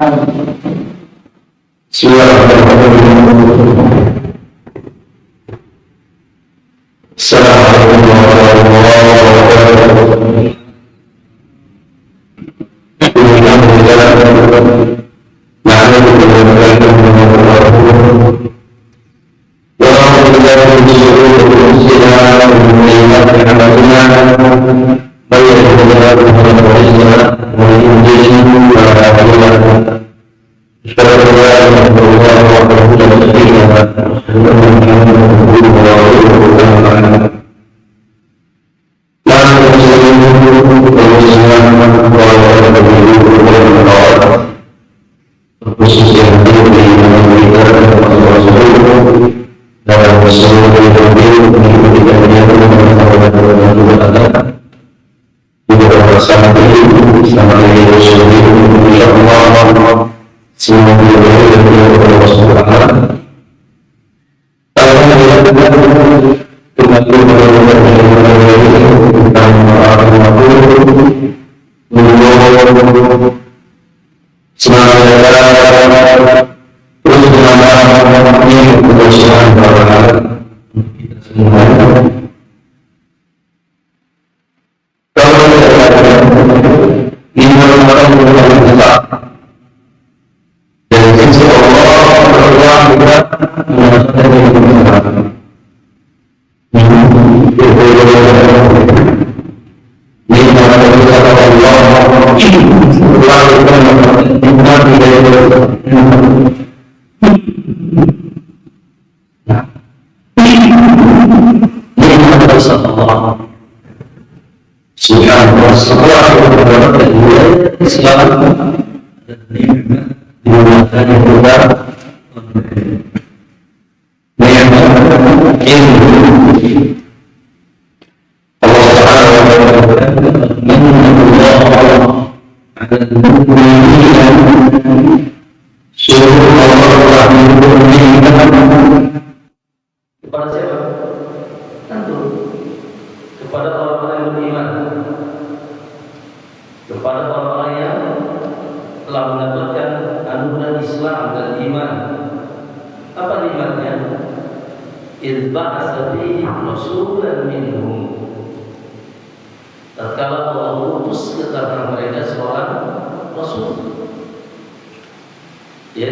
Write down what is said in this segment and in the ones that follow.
Assalamualaikum warahmatullahi wabarakatuh. Kepada siapa? Tentu kepada orang-orang yang beriman, kepada orang-orang yang telah mendapatkan anugerah Islam dan iman. Apa nikmatnya? Idh ba'atsa fihim rasulan minhum. Tatkala Allah utus ke tengah mereka seorang rasul. Ya.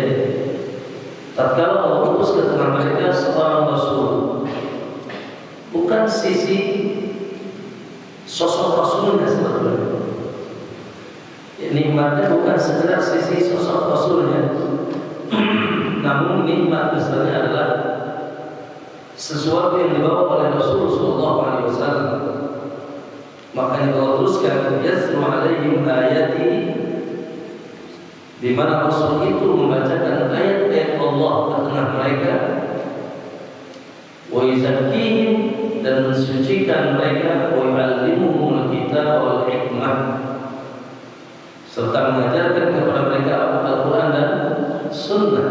Tatkala Allah utus ke tengah mereka seorang rasul, bukan sisi sosok rasulnya sebetulnya. Nikmatnya bukan sekedar sisi sosok rasulnya, namun nikmat besarnya adalah sesuatu yang dibawa oleh Rasul Sallallahu Alaihi Wasallam. Makanya Allah teruskan yasru alaihim ayati, di mana Rasul itu membacakan ayat-ayat Allah ke tengah mereka, wa yuzakkihim, dan mensucikan mereka, wa yu'allimuhumul kitab wal hikmah, serta mengajarkan kepada mereka Al-Quran dan Sunnah.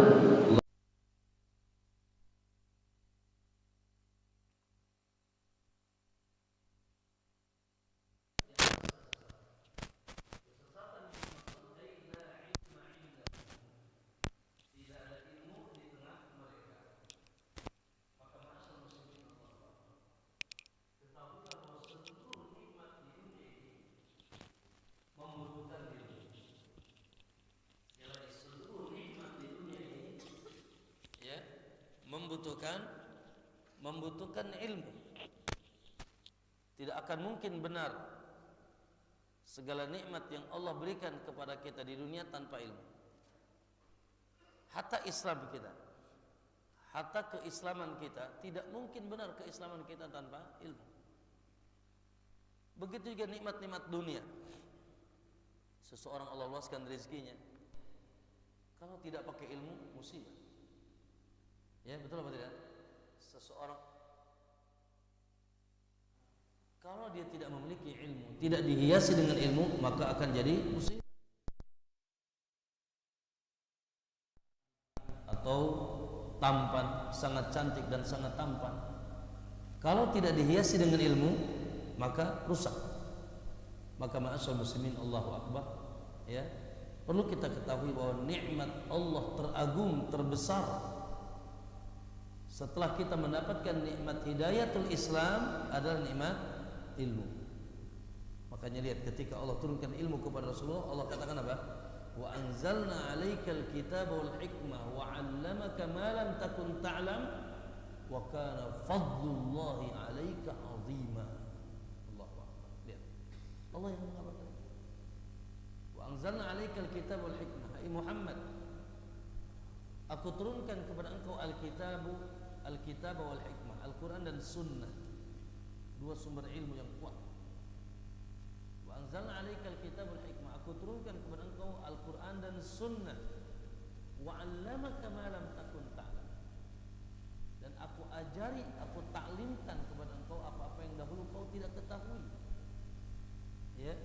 Membutuhkan ilmu. Tidak akan mungkin benar segala nikmat yang Allah berikan kepada kita di dunia tanpa ilmu. Hatta Islam kita, hatta keislaman kita, tidak mungkin benar keislaman kita tanpa ilmu. Begitu juga nikmat-nikmat dunia. Seseorang Allah luaskan rezekinya, kalau tidak pakai ilmu, musibah. Ya, betul apa tidak? Seseorang kalau dia tidak memiliki ilmu, tidak dihiasi dengan ilmu, maka akan jadi musibah. Atau tampan, sangat cantik dan sangat tampan, kalau tidak dihiasi dengan ilmu, maka rusak. Maka ma'asyar muslimin, Allahu Akbar, ya, Perlu kita ketahui bahwa nikmat Allah teragung, terbesar. Setelah kita mendapatkan nikmat hidayatul Islam adalah nikmat ilmu. Makanya lihat ketika Allah turunkan ilmu kepada Rasulullah, Allah katakan apa? Wa anzalna 'alaikal kitaba wal hikmah wa 'allamaka ma lam takun ta'lam wa kana fadlullahi 'alaika 'azima. Allahu akbar. Lihat. Allah yang mengabarkan. Wa anzalna 'alaikal kitaba wal hikmah. Hai Muhammad, aku turunkan kepada engkau Alkitab wal hikmah, Al-Quran dan Sunnah, dua sumber ilmu yang kuat. Wa anzalna 'alaikal kitab wal hikmah, aku turunkan kepada engkau Al-Quran dan Sunnah. Wa 'allamaka ma lam takun ta'lam, dan aku ajari, aku taklimkan kepada engkau apa-apa yang dahulu kau tidak ketahui. Ya,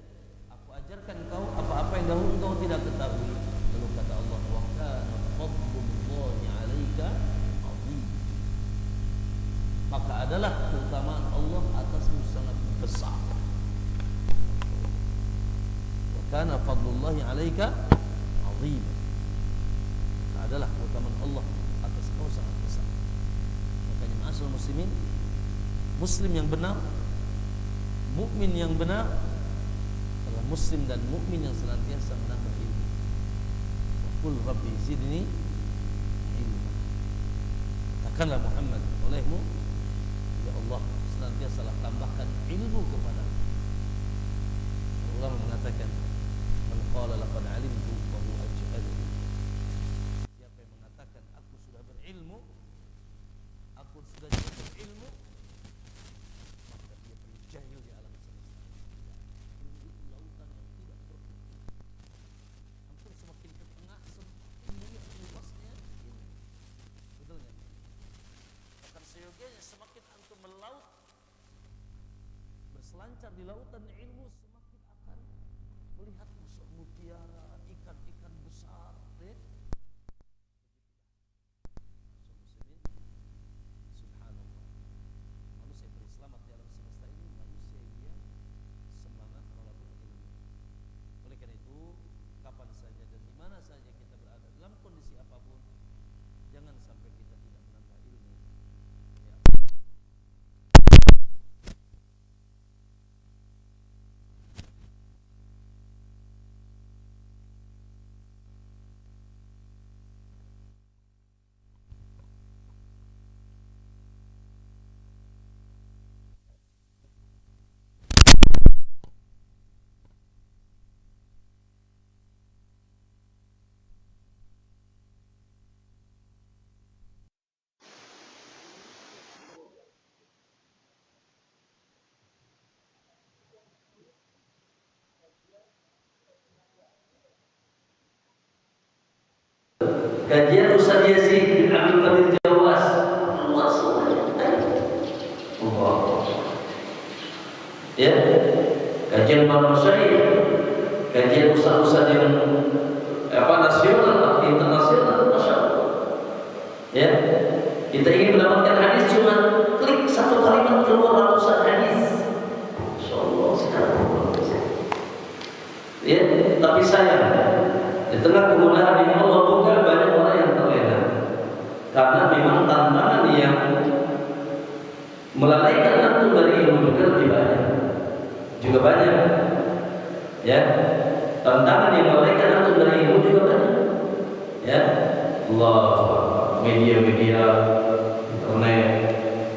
aku ajarkan engkau apa-apa yang dahulu engkau tidak ketahui. Lalu kata Allah, wa kana fadlullahi 'alaika 'azim, maka adalah keutamaan Allah atasmu sangat besar. Wa kana fadlullahi 'alaika 'azim, maka adalah keutamaan Allah atas kau sangat besar. Makanya ma'asyiral muslimin, muslim yang benar, mukmin yang benar adalah muslim dan mukmin yang senantiasa menambah ilmu. Wa qul rabbi zidni ilma. Katakanlah Muhammad olehmu, ya Allah, senantiasa tambahkan ilmu kepadamu. Ulama mengatakan, man qala laqad alimtu fa huwa ajhadu. Siapa yang mengatakan aku sudah berilmu, aku sudah berilmu, maka dia paling jahil di alam semesta. Ilmu itu lautan yang tidak berhenti. Antum semakin ke tengah, semakin luasnya ilmu. Betul nggak? Akan seyogianya semakin antum melaut, berselancar di lautan ilmu, semakin akan melihat mutiara, ikan-ikan besar. Subhanallah, manusia berislam di alam semesta ini manusia yang semangat melabur ilmu. Oleh karena itu, kapan saja dan di mana saja kita berada, dalam kondisi apapun, jangan sampai kita tidak menambah ilmu. Ya. Kajian Ustaz Yazid bin Abdul Qadir Jawas, luas semuanya. Ya, kajian para masyayikh, kajian ustaz-ustaz yang nasional, internasional, masya Allah. Ya, kita ingin mendapatkan hadis cuma klik satu kalimat keluar ratusan hadis. Masya Allah sekarang. Ya, tapi sayang, di tengah kemudahan yang Allah buka, banyak orang yang terlena karena memang tantangan yang melalaikan antum dari ilmu juga banyak, ya. Tantangan yang melalaikan antum dari ilmu juga banyak, ya. Allah, media-media internet,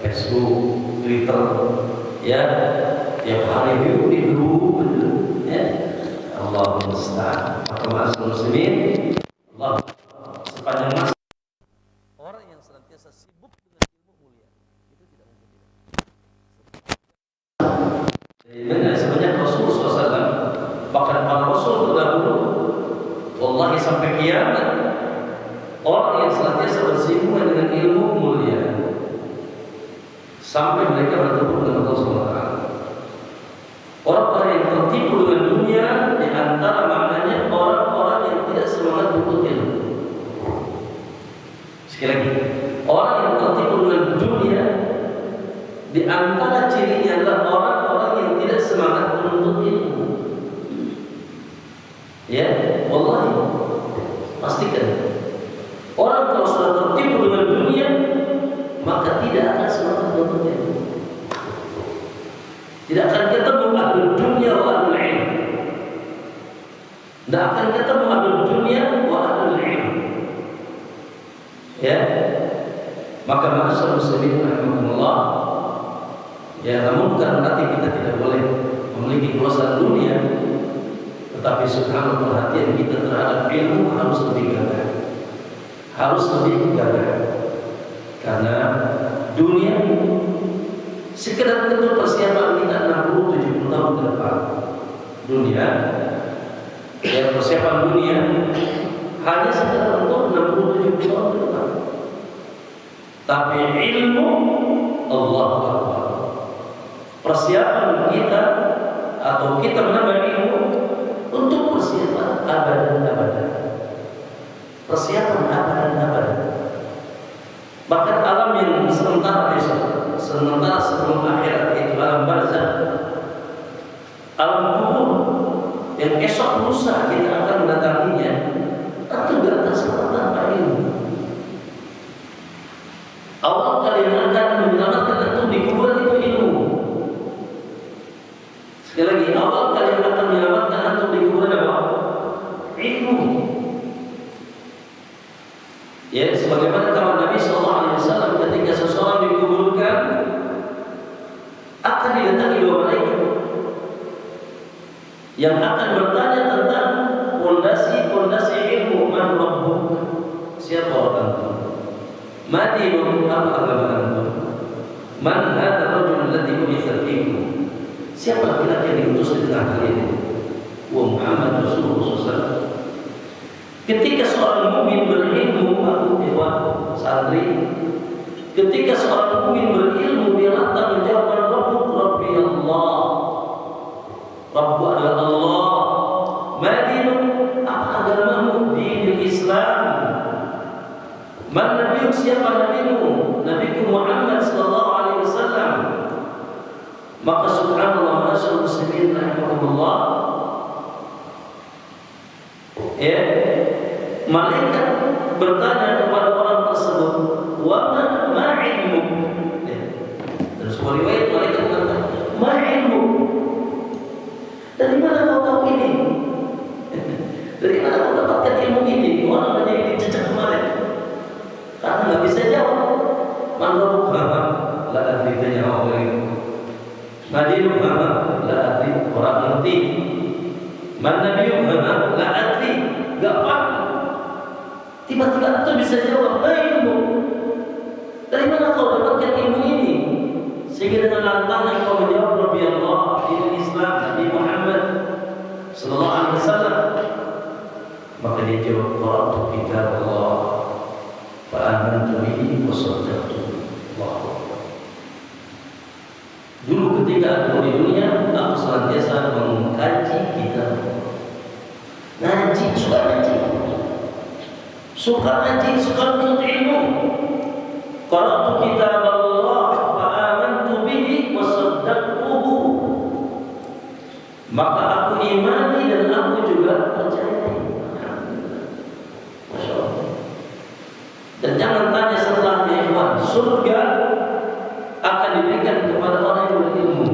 Facebook, Twitter, ya, tiap hari di grup, ya. Allah musta'an. Maka ma'asyiral muslimin, Allah sepanjang masa orang yang senantiasa sibuk dengan ilmu mulia itu tidak mungkin tidak. Sebanyak Rasulullah SAW, bahkan para Rasul terdahulu, wallahi sampai kiamat, orang yang senantiasa bersinggungan dengan ilmu mulia sampai mereka bertemu dengan Allah SWT. Orang-orang yang tertipu dengan dunia, di antara maknanya orang-orang yang tidak semangat untuk ilmu. Sekali lagi, orang yang tertipu dengan dunia, di antara cirinya adalah orang-orang yang tidak semangat menuntut ilmu. Ya, wallahi pastikan. Orang kalau sudah tertipu dengan dunia, maka tidak akan selamat bentuknya. Tidak akan ketemu ahlul dunia wa ahlul ilm. Tidak akan ketemu ahlul dunia wa ahlul ilm. Ya, maka ma'asyar muslimin rahimakumullah. Ya, namun bukan berarti kita tidak boleh memiliki kuasa dunia, tetapi subhanallah perhatian kita terhadap ilmu harus lebih gagah. Harus lebih gagah. Karena dunia sekedar untuk persiapan kita 60-70 tahun ke depan. Dunia, ya persiapan dunia hanya sekedar untuk 60-70 tahun ke depan. Tapi ilmu Allah Akbar. Persiapan kita atau kita menambah ilmu untuk persiapan abadan. Persiapan abadan. Bahkan alam yang sementara besok, sementara sebelum akhirat, itu alam barzakh, alam kubur yang esok lusa kita akan mendatanginya, tentu tidak akan selamat tanpa ilmu. Awal kalian akan menyelamatkan antum di kuburan itu ilmu. Sekali lagi, awal kalian akan menyelamatkan antum di kuburan apa? Ilmu. Ya, sebagaimana kawan Nabi SAW ketika seseorang dikuburkan akan didatangi 2 malaikat yang akan bertanya tentang fondasi ilmu. Man rabbuk? Siapa orang itu? Ma dinuk? Apa agama antum? Man hadzal rajul alladhi bu'itsa fiikum? Siapa laki-laki yang diutus di tengah kalian ini? Wa Muhammad Rasulullah SAW. Ketika seorang mukmin berilmu, aku ikhwan santri, ketika seorang mukmin berilmu, dia lantas menjawab, Rabbuk Rabbi Allah. Rabbu adalah Allah. Ma dinuk? Apa agamamu? Dinul Islam. Man nabiyuk? Siapa nabimu? Nabiku Muhammad sallallahu alaihi wasallam. Maka subhanallah, ma'asyar muslimin rahimakumullah, ya, malaikat bertanya kepada orang tersebut, wa ma ilmu? Dan sebuah riwayat malaikat berkata, ma ilmu? Dari mana kau tahu ini? Dari mana kau dapatkan ilmu ini? Orang menjadi dicecek kemarin karena nggak bisa jawab. Man rabbuk? La adri, tanya orang itu. Madinuk? La adri, orang ngerti. Man nabiyuk? La adri, nggak paham. Tiba-tiba itu bisa jawab, ilmu. Dari mana kau dapatkan ilmu ini? Sehingga dengan lantang kau menjawab, Rabbi Allah, dinul Islam, Nabi Muhammad sallallahu alaihi wasallam. Maka dia jawab, qara'tu kitab Allah fa amantu bihi wa saddaqtu. Dulu ketika aku di dunia, aku senantiasa mengkaji kitab. Ngaji, suka ngaji. Suka menuntut ilmu. Qara'tu kitab Allah fa amantu bihi wa saddaqtuhu. Maka aku imani dan aku juga percaya. Masya Allah. Dan jangan tanya setelahnya, ikhwan, surga akan diberikan kepada orang yang berilmu.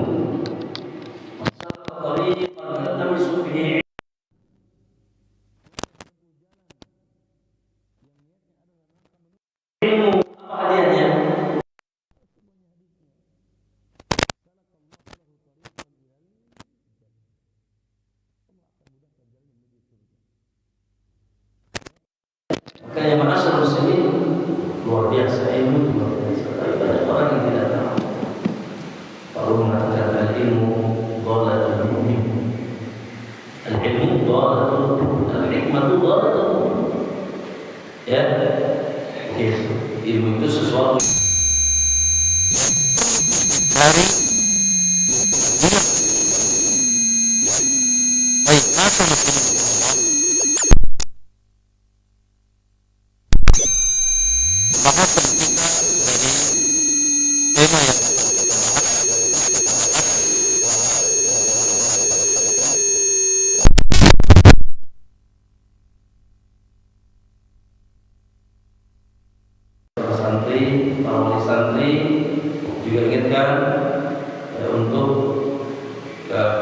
Makanya ma'asyar muslimin, luar biasa ilmu, luar biasa. Tapi banyak orang yang tidak tahu. Kalau mengatakan al-ilmu dhalatul mu'min, al-ilmu dhalatul mu'min, al-hikmatu dhalatul mu'min. Ya, ilmu itu sesuatu dari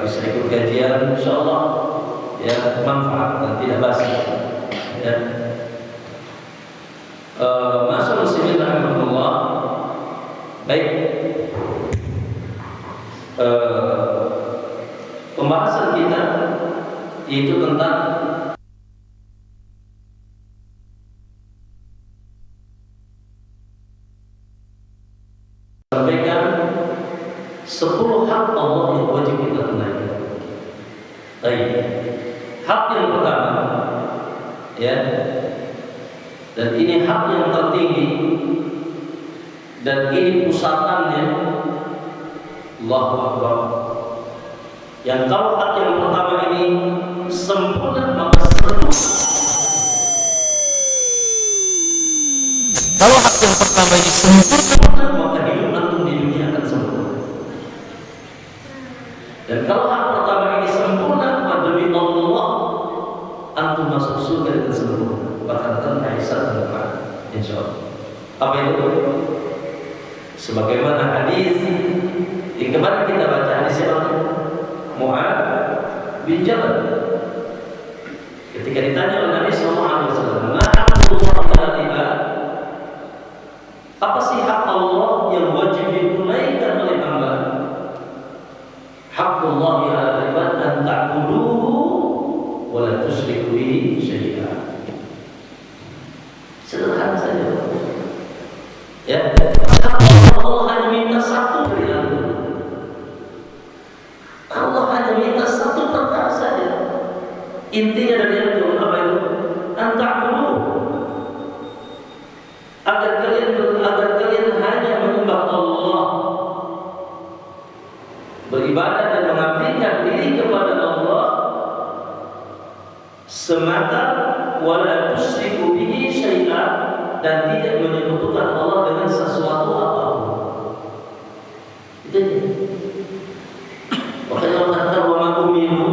bisa ikut kajian, insyaallah ya manfaat dan tidak basi. Ya. Ma'asyiral muslimin rahimakumullah. Baik. Pembahasan kita itu tentang sampaikan 10 hak Allah yang wajib kita tunaikan. Baik. Hak yang pertama, ya, dan ini hak yang tertinggi, dan ini pusatannya, Allahu Akbar. Yang kalau hak yang pertama ini sempurna, maka seluruh. Kalau hak yang pertama ini sempurna, maka hidup antum di dunia akan sempurna. Dan kalau hak pertama ini sempurna, maka demi Allah antum masuk surga dengan sempurna. Bahkan tanpa hisab dan doa, insyaallah. Apa itu? Sebagaimana hadis yang kemarin kita baca, hadis yang Mu'ad bin Jabal, ketika ditanya oleh Nabi SAW, "Ma haqqullah 'alal ibad?" Apa sih hak Allah yang wajib ditunaikan oleh hamba? Haqqullah 'alal ibad an ta'buduhu wa la tusyriku bihi syai'an. Sederhana saja. Ya, Allah hanya minta satu dari Anda. Allah hanya minta satu perkara saja. Intinya dari itu apa itu? Anta'budu. Agar kalian hanya menyembah Allah, beribadah dan mengabdikan diri kepada Allah semata, wala tusyriku bihi syai'an, dan tidak menyekutukan Allah dengan sesuatu apapun. Itu dia. Makanya Allah kata, "Wa ma umiru."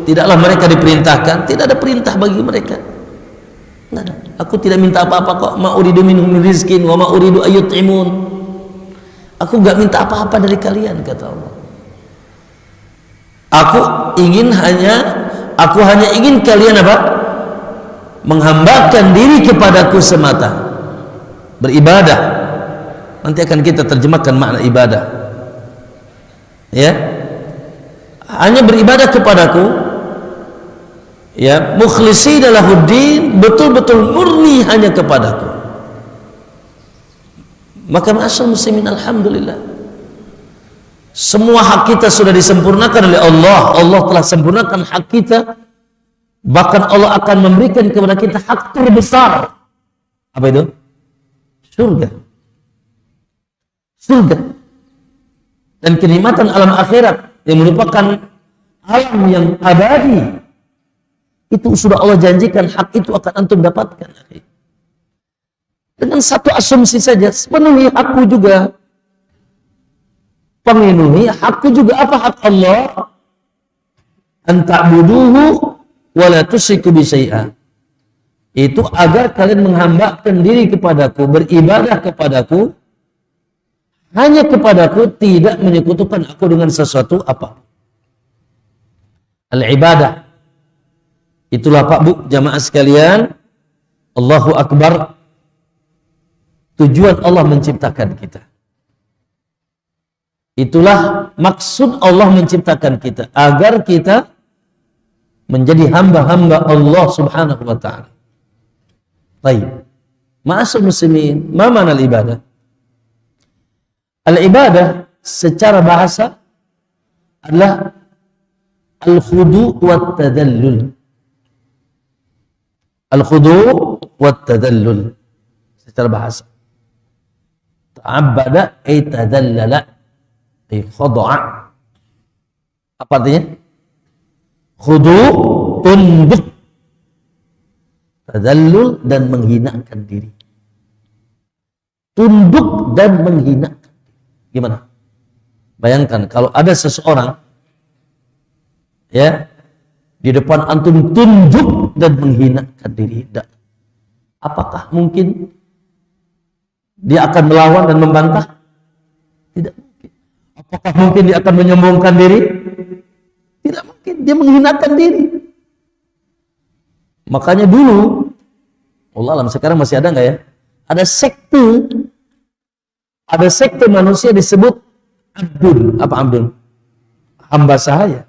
Tidaklah mereka diperintahkan, tidak ada perintah bagi mereka. Tidak ada. Aku tidak minta apa-apa kok. Ma uridu minhum min rizkin wa ma uridu ayyut'imun. Aku enggak minta apa-apa dari kalian, kata Allah. Aku hanya ingin kalian apa? Menghambakan diri kepadaku semata, beribadah. Nanti akan kita terjemahkan makna ibadah, ya, hanya beribadah kepadaku, ya, mukhlishina lahuddin, betul-betul murni hanya kepadaku. Maka ma'asyiral muslimin, alhamdulillah, semua hak kita sudah disempurnakan oleh Allah. Allah telah sempurnakan hak kita. Bahkan Allah akan memberikan kepada kita hak terbesar. Apa itu? Surga. Surga. Dan kenikmatan alam akhirat yang merupakan alam yang abadi. Itu sudah Allah janjikan, hak itu akan antum dapatkan. Dengan satu asumsi saja, penuhi hakku juga. Pemenuhi hakku juga. Apa hak Allah? An ta'buduhu wa la tusyriku bi syai'an. Itu agar kalian menghambakan diri kepadaku, beribadah kepadaku, hanya kepadaku, tidak menyekutukan aku dengan sesuatu apa. Al-ibadah. Itulah Pak Bu, jamaah sekalian, Allahu Akbar, tujuan Allah menciptakan kita. Itulah maksud Allah menciptakan kita, agar kita menjadi hamba-hamba Allah Subhanahu wa ta'ala. Baik. Ma'asyiral muslimin, ma ma'na al-ibadah? Al-ibadah secara bahasa adalah al-khudu' wa tadallul. Al-khudu' wa tadallul secara bahasa. Ta'abbada ay tadallala ay khada'a. Apa artinya? Khudu', tunduk, tadallul, dan menghinakan diri. Tunduk dan menghinakan. Gimana? Bayangkan kalau ada seseorang, ya, di depan antum tunduk dan menghinakan diri. Apakah mungkin dia akan melawan dan membantah? Tidak mungkin. Apakah mungkin dia akan menyombongkan diri? dia menghinakan diri. Makanya dulu, Allah alam, sekarang masih ada nggak ya? Ada sekte manusia disebut abdun. Apa abdun? Hamba sahaya.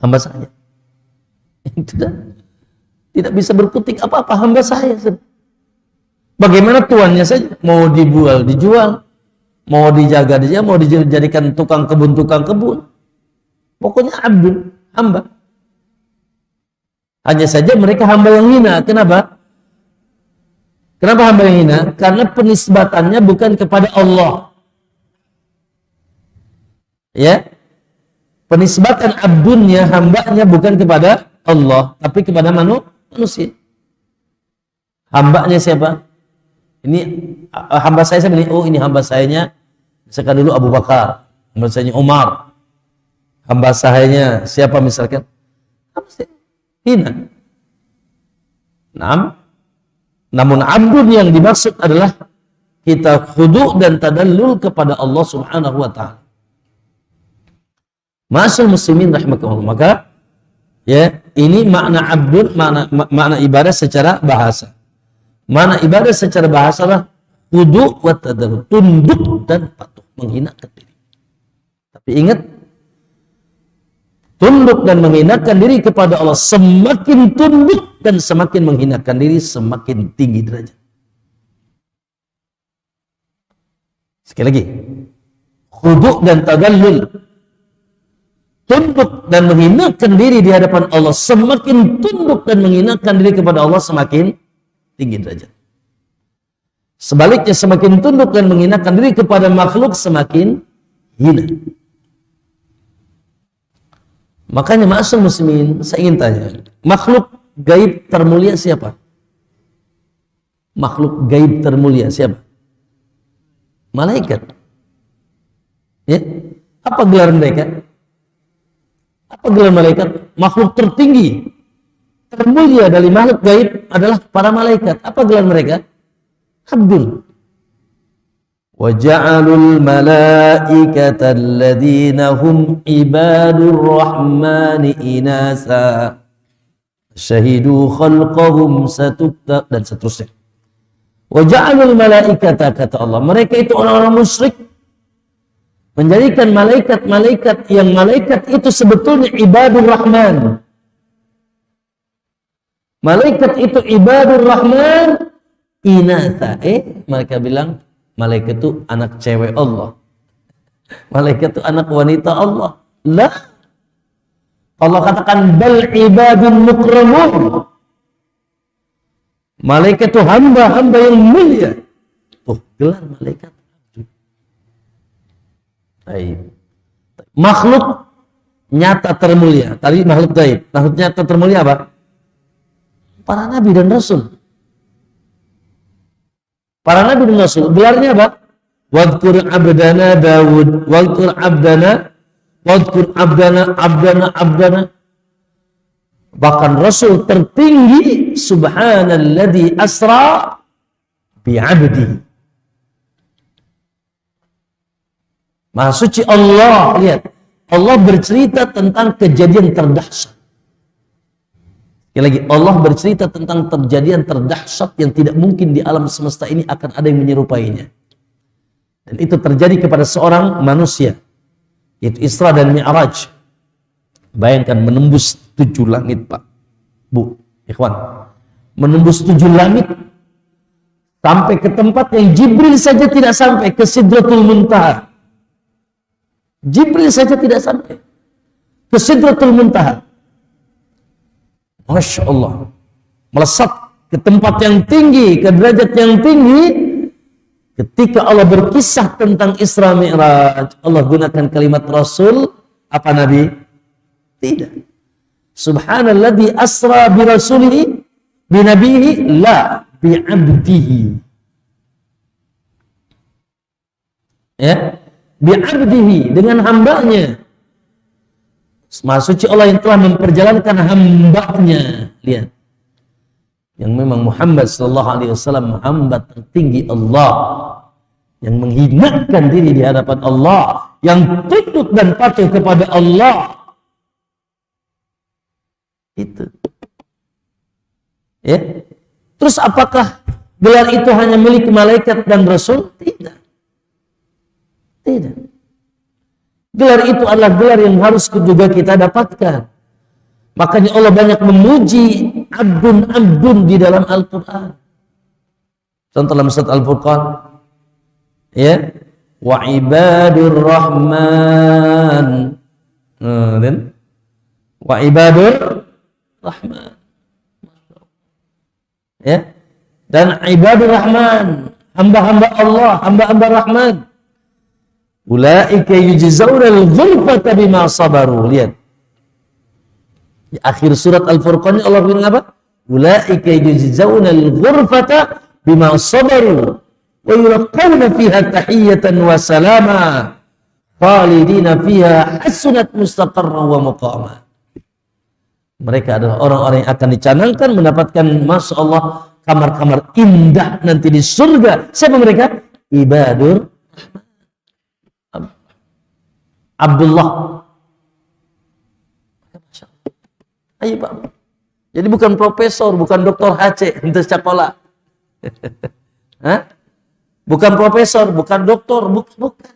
Hamba sahaya. Itu dah. Tidak bisa berkutik apa-apa, hamba sahaya. Bagaimana tuannya saja, mau dijual, mau dijaga dia, mau dijadikan tukang kebun. Pokoknya abdul, hamba. Hanya saja mereka hamba yang hina. Kenapa? Kenapa hamba yang hina? Karena penisbatannya bukan kepada Allah. Ya, penisbatan abdunnya, hambanya bukan kepada Allah, tapi kepada manusia. Hambanya siapa? Ini hamba saya ini. Oh, ini hamba sayanya. Misalkan dulu Abu Bakar, hamba sayanya Umar. Hamba sahanya siapa misalkan? Hamba saya hina. Namun abdun yang dimaksud adalah kita khudu' dan tadallul kepada Allah Subhanahu wa taala. Ma'asyiral muslimin rahimakumullah. Maka ya, ini makna abdun, makna ibadah secara bahasa. Makna ibadah secara bahasa adalah khudu' wa tadallul, tunduk dan patuh, menghinakan diri. Tapi ingat, tunduk dan menghinakan diri kepada Allah, semakin tunduk dan semakin menghinakan diri, semakin tinggi derajat. Sekali lagi, khudu' dan tadallul, tunduk dan menghinakan diri di hadapan Allah, semakin tunduk dan menghinakan diri kepada Allah, semakin tinggi derajat. Sebaliknya, semakin tunduk dan menghinakan diri kepada makhluk, semakin hina. Makanya ma'asyiral muslimin, saya ingin tanya, makhluk gaib termulia siapa? Makhluk gaib termulia siapa? Malaikat. Ya? Apa gelar mereka? Apa gelar malaikat? Makhluk tertinggi, termulia dari makhluk gaib adalah para malaikat. Apa gelar mereka? Abdul. Wa ja'alul malaikata alladhina hum ibadur rahmani inasa syahidu khalqahum satukta, dan seterusnya. Wa ja'alul malaikata, kata Allah, mereka itu orang-orang musyrik menjadikan malaikat-malaikat yang malaikat itu sebetulnya ibadur rahman. Malaikat itu ibadur rahman inasa. Mereka bilang malaikat itu anak cewek Allah. Malaikat itu anak wanita Allah. Lah. Allah katakan bal ibadun mukramun. Malaikat itu hamba-hamba yang mulia. Tuh, gelar malaikat. Baik. Makhluk nyata termulia. Tadi makhluk gaib. Makhluk nyata termulia apa? Para nabi dan rasul. Para nabi dan rasul. Gelarnya apa? Wadkur abdana Dawud. Wadkur abdana. Bahkan rasul tertinggi, subhanalladzi asra bi'abdihi. Maha suci Allah. Lihat, Allah bercerita tentang kejadian terdahsyat. Sekali lagi, Allah bercerita tentang kejadian terdahsyat yang tidak mungkin di alam semesta ini akan ada yang menyerupainya. Dan itu terjadi kepada seorang manusia, yaitu Isra dan Mi'raj. Bayangkan menembus 7 langit, Pak, Bu, ikhwan. Menembus 7 langit sampai ke tempat yang Jibril saja tidak sampai, ke Sidratul Muntaha. Jibril saja tidak sampai ke Sidratul Muntaha. Masya Allah, melesat ke tempat yang tinggi, ke derajat yang tinggi. Ketika Allah berkisah tentang Isra Mi'raj, Allah gunakan kalimat Rasul, apa Nabi? Tidak. Subhanalladzi asra bi rasulihi bi nabihi la bi abdihi. Ya, bi abdihi, dengan hambanya. Maha suci Allah yang telah memperjalankan hambanya. Lihat, yang memang Muhammad sallallahu alaihi wasallam hamba tertinggi Allah, yang menghinakan diri di hadapan Allah, yang tunduk dan patuh kepada Allah. Itu. Ya. Terus apakah gelar itu hanya milik malaikat dan rasul? Tidak. Tidak. Gelar itu adalah gelar yang harus juga kita dapatkan. Makanya Allah banyak memuji abdun-abdun di dalam Al-Quran. Contoh dalam surat Al-Furqan. Ya. Wa ibadur rahman. Dan wa ibadur rahman. Ya. Dan ibadur rahman, hamba-hamba Allah, hamba-hamba Rahman. Ulaika yujzauna al-ghurfata bima sabaru. Lihat. Di akhir surat Al-Furqan Allah bilang apa? Ulaika yujzauna al-ghurfata bima sabaru wa yulqawna fiha tahiyatan wa salama khalidina fiha hasunat mustaqarran wa muqama. Mereka adalah orang-orang yang akan dicanangkan mendapatkan masya Allah kamar-kamar indah nanti di surga. Siapa mereka? Ibadur Abdullah. Ayo Pak. Jadi bukan profesor, bukan doktor HC untuk sekolah. Bukan profesor, bukan doktor, bukan.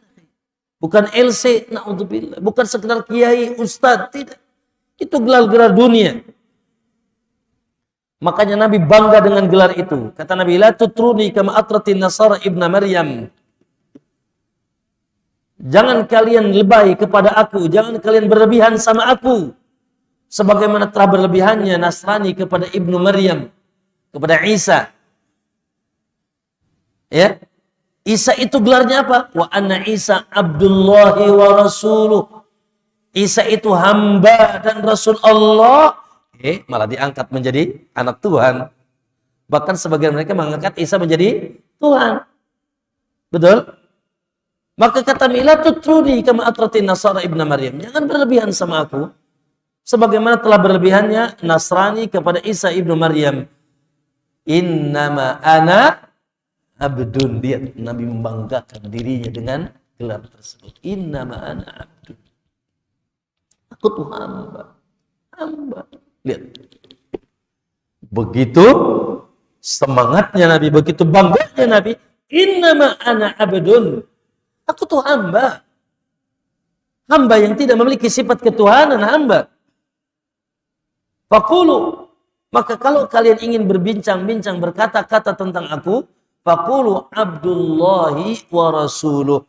Bukan LC, naudzubillah, bukan sekedar kiai, ustadz, tidak. Itu gelar-gelar dunia. Makanya Nabi bangga dengan gelar itu. Kata Nabi, la tutruni kama atratin nasara ibna Maryam. Jangan kalian lebay kepada aku, jangan kalian berlebihan sama aku. Sebagaimana telah berlebihannya Nasrani kepada Ibnu Maryam, kepada Isa. Ya. Isa itu gelarnya apa? Wa anna Isa Abdullahi wa Rasuluh. Isa itu hamba dan Rasul Allah. Malah diangkat menjadi anak Tuhan. Bahkan sebagian mereka mengangkat Isa menjadi Tuhan. Betul? Maka kata Mila tutruni kama atratin nasara ibna Maryam. Jangan berlebihan sama aku. Sebagaimana telah berlebihannya Nasrani kepada Isa ibnu Maryam. Innama ana abdun. Lihat, Nabi membanggakan dirinya dengan gelar tersebut. Innama ana abdun. Aku tuh hamba. Hamba. Lihat. Begitu semangatnya Nabi, begitu bangganya Nabi. Innama ana abdun. Aku tuh hamba. Hamba yang tidak memiliki sifat ketuhanan, hamba. Faqulu. Maka kalau kalian ingin berbincang-bincang, berkata-kata tentang aku, faqulu Abdullahi wa Rasuluh.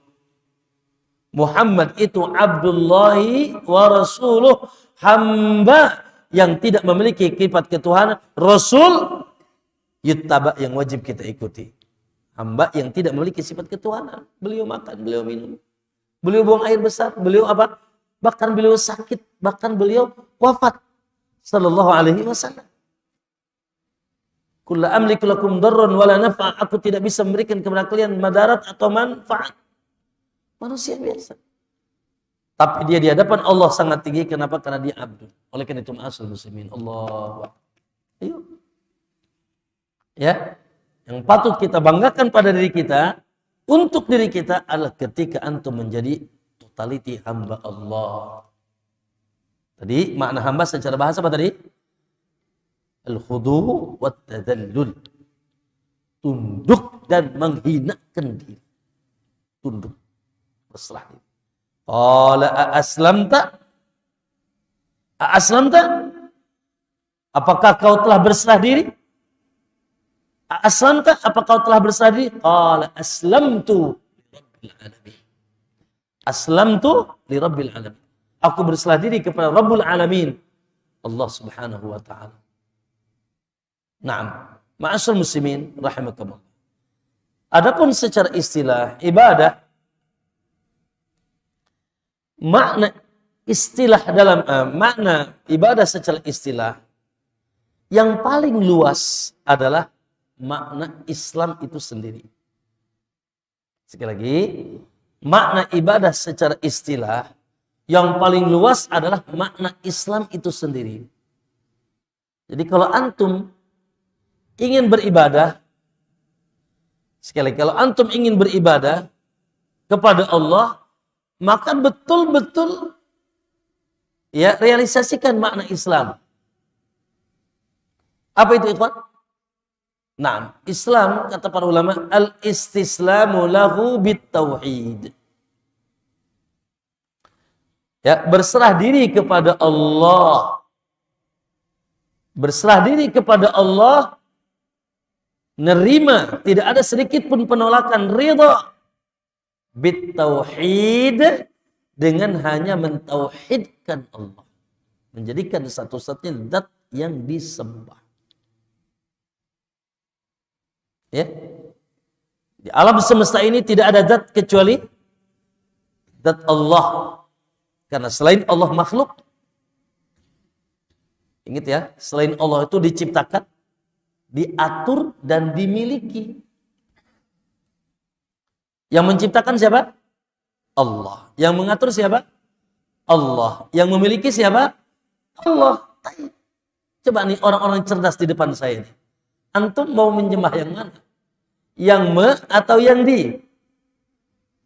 Muhammad itu Abdullahi wa Rasuluh, hamba yang tidak memiliki sifat ketuhanan, Rasul yuttaba yang wajib kita ikuti. Hamba yang tidak memiliki sifat ketuhanan. Beliau makan, beliau minum. Beliau buang air besar, beliau apa? Bahkan beliau sakit, bahkan beliau wafat. Sallallahu alaihi wasallam. Kulla amliku lakum darran wala naf'a. Aku tidak bisa memberikan kepada kalian madarat atau manfaat. Manusia biasa. Tapi dia di hadapan Allah sangat tinggi. Kenapa? Karena dia abdu. Oleh karena itu ma'asal muslimin. Allah. Ayo. Ya. Yang patut kita banggakan pada diri kita, untuk diri kita adalah ketika antum menjadi totality hamba Allah. Tadi makna hamba secara bahasa apa tadi? Al-khudu' wa tadallul. Tunduk dan menghinakan diri. Tunduk. Berserah diri. Qala a'aslamta? A'aslamta? Apakah kau telah berserah diri? A'aslamta? Apakah kau telah berserah diri? Qala aslamtu li rabbil alamin. Aslamtu li rabbil alamin. Aku berserah diri kepada Rabbul Alamin. Allah subhanahu wa ta'ala. Naam. Ma'asyar muslimin rahimakumullah. Adapun secara istilah ibadah, makna istilah dalam makna ibadah secara istilah yang paling luas adalah makna Islam itu sendiri. Sekali lagi, makna ibadah secara istilah yang paling luas adalah makna Islam itu sendiri. Jadi kalau antum ingin beribadah, sekali lagi, kalau antum ingin beribadah kepada Allah, maka betul-betul ya realisasikan makna Islam. Apa itu ikhwan? Nah, Islam kata para ulama al-istislamu lahu bit-tauhid. Ya, berserah diri kepada Allah. Berserah diri kepada Allah, nerima, tidak ada sedikit pun penolakan, ridha bit-tauhid, dengan hanya mentauhidkan Allah, menjadikan satu-satunya zat yang disembah. Ya. Di alam semesta ini tidak ada zat kecuali zat Allah. Karena selain Allah makhluk. Ingat ya, selain Allah itu diciptakan, diatur dan dimiliki. Yang menciptakan siapa? Allah. Yang mengatur siapa? Allah. Yang memiliki siapa? Allah. Coba nih orang-orang cerdas di depan saya ini. Antum mau menyembah yang mana? Yang me atau yang di?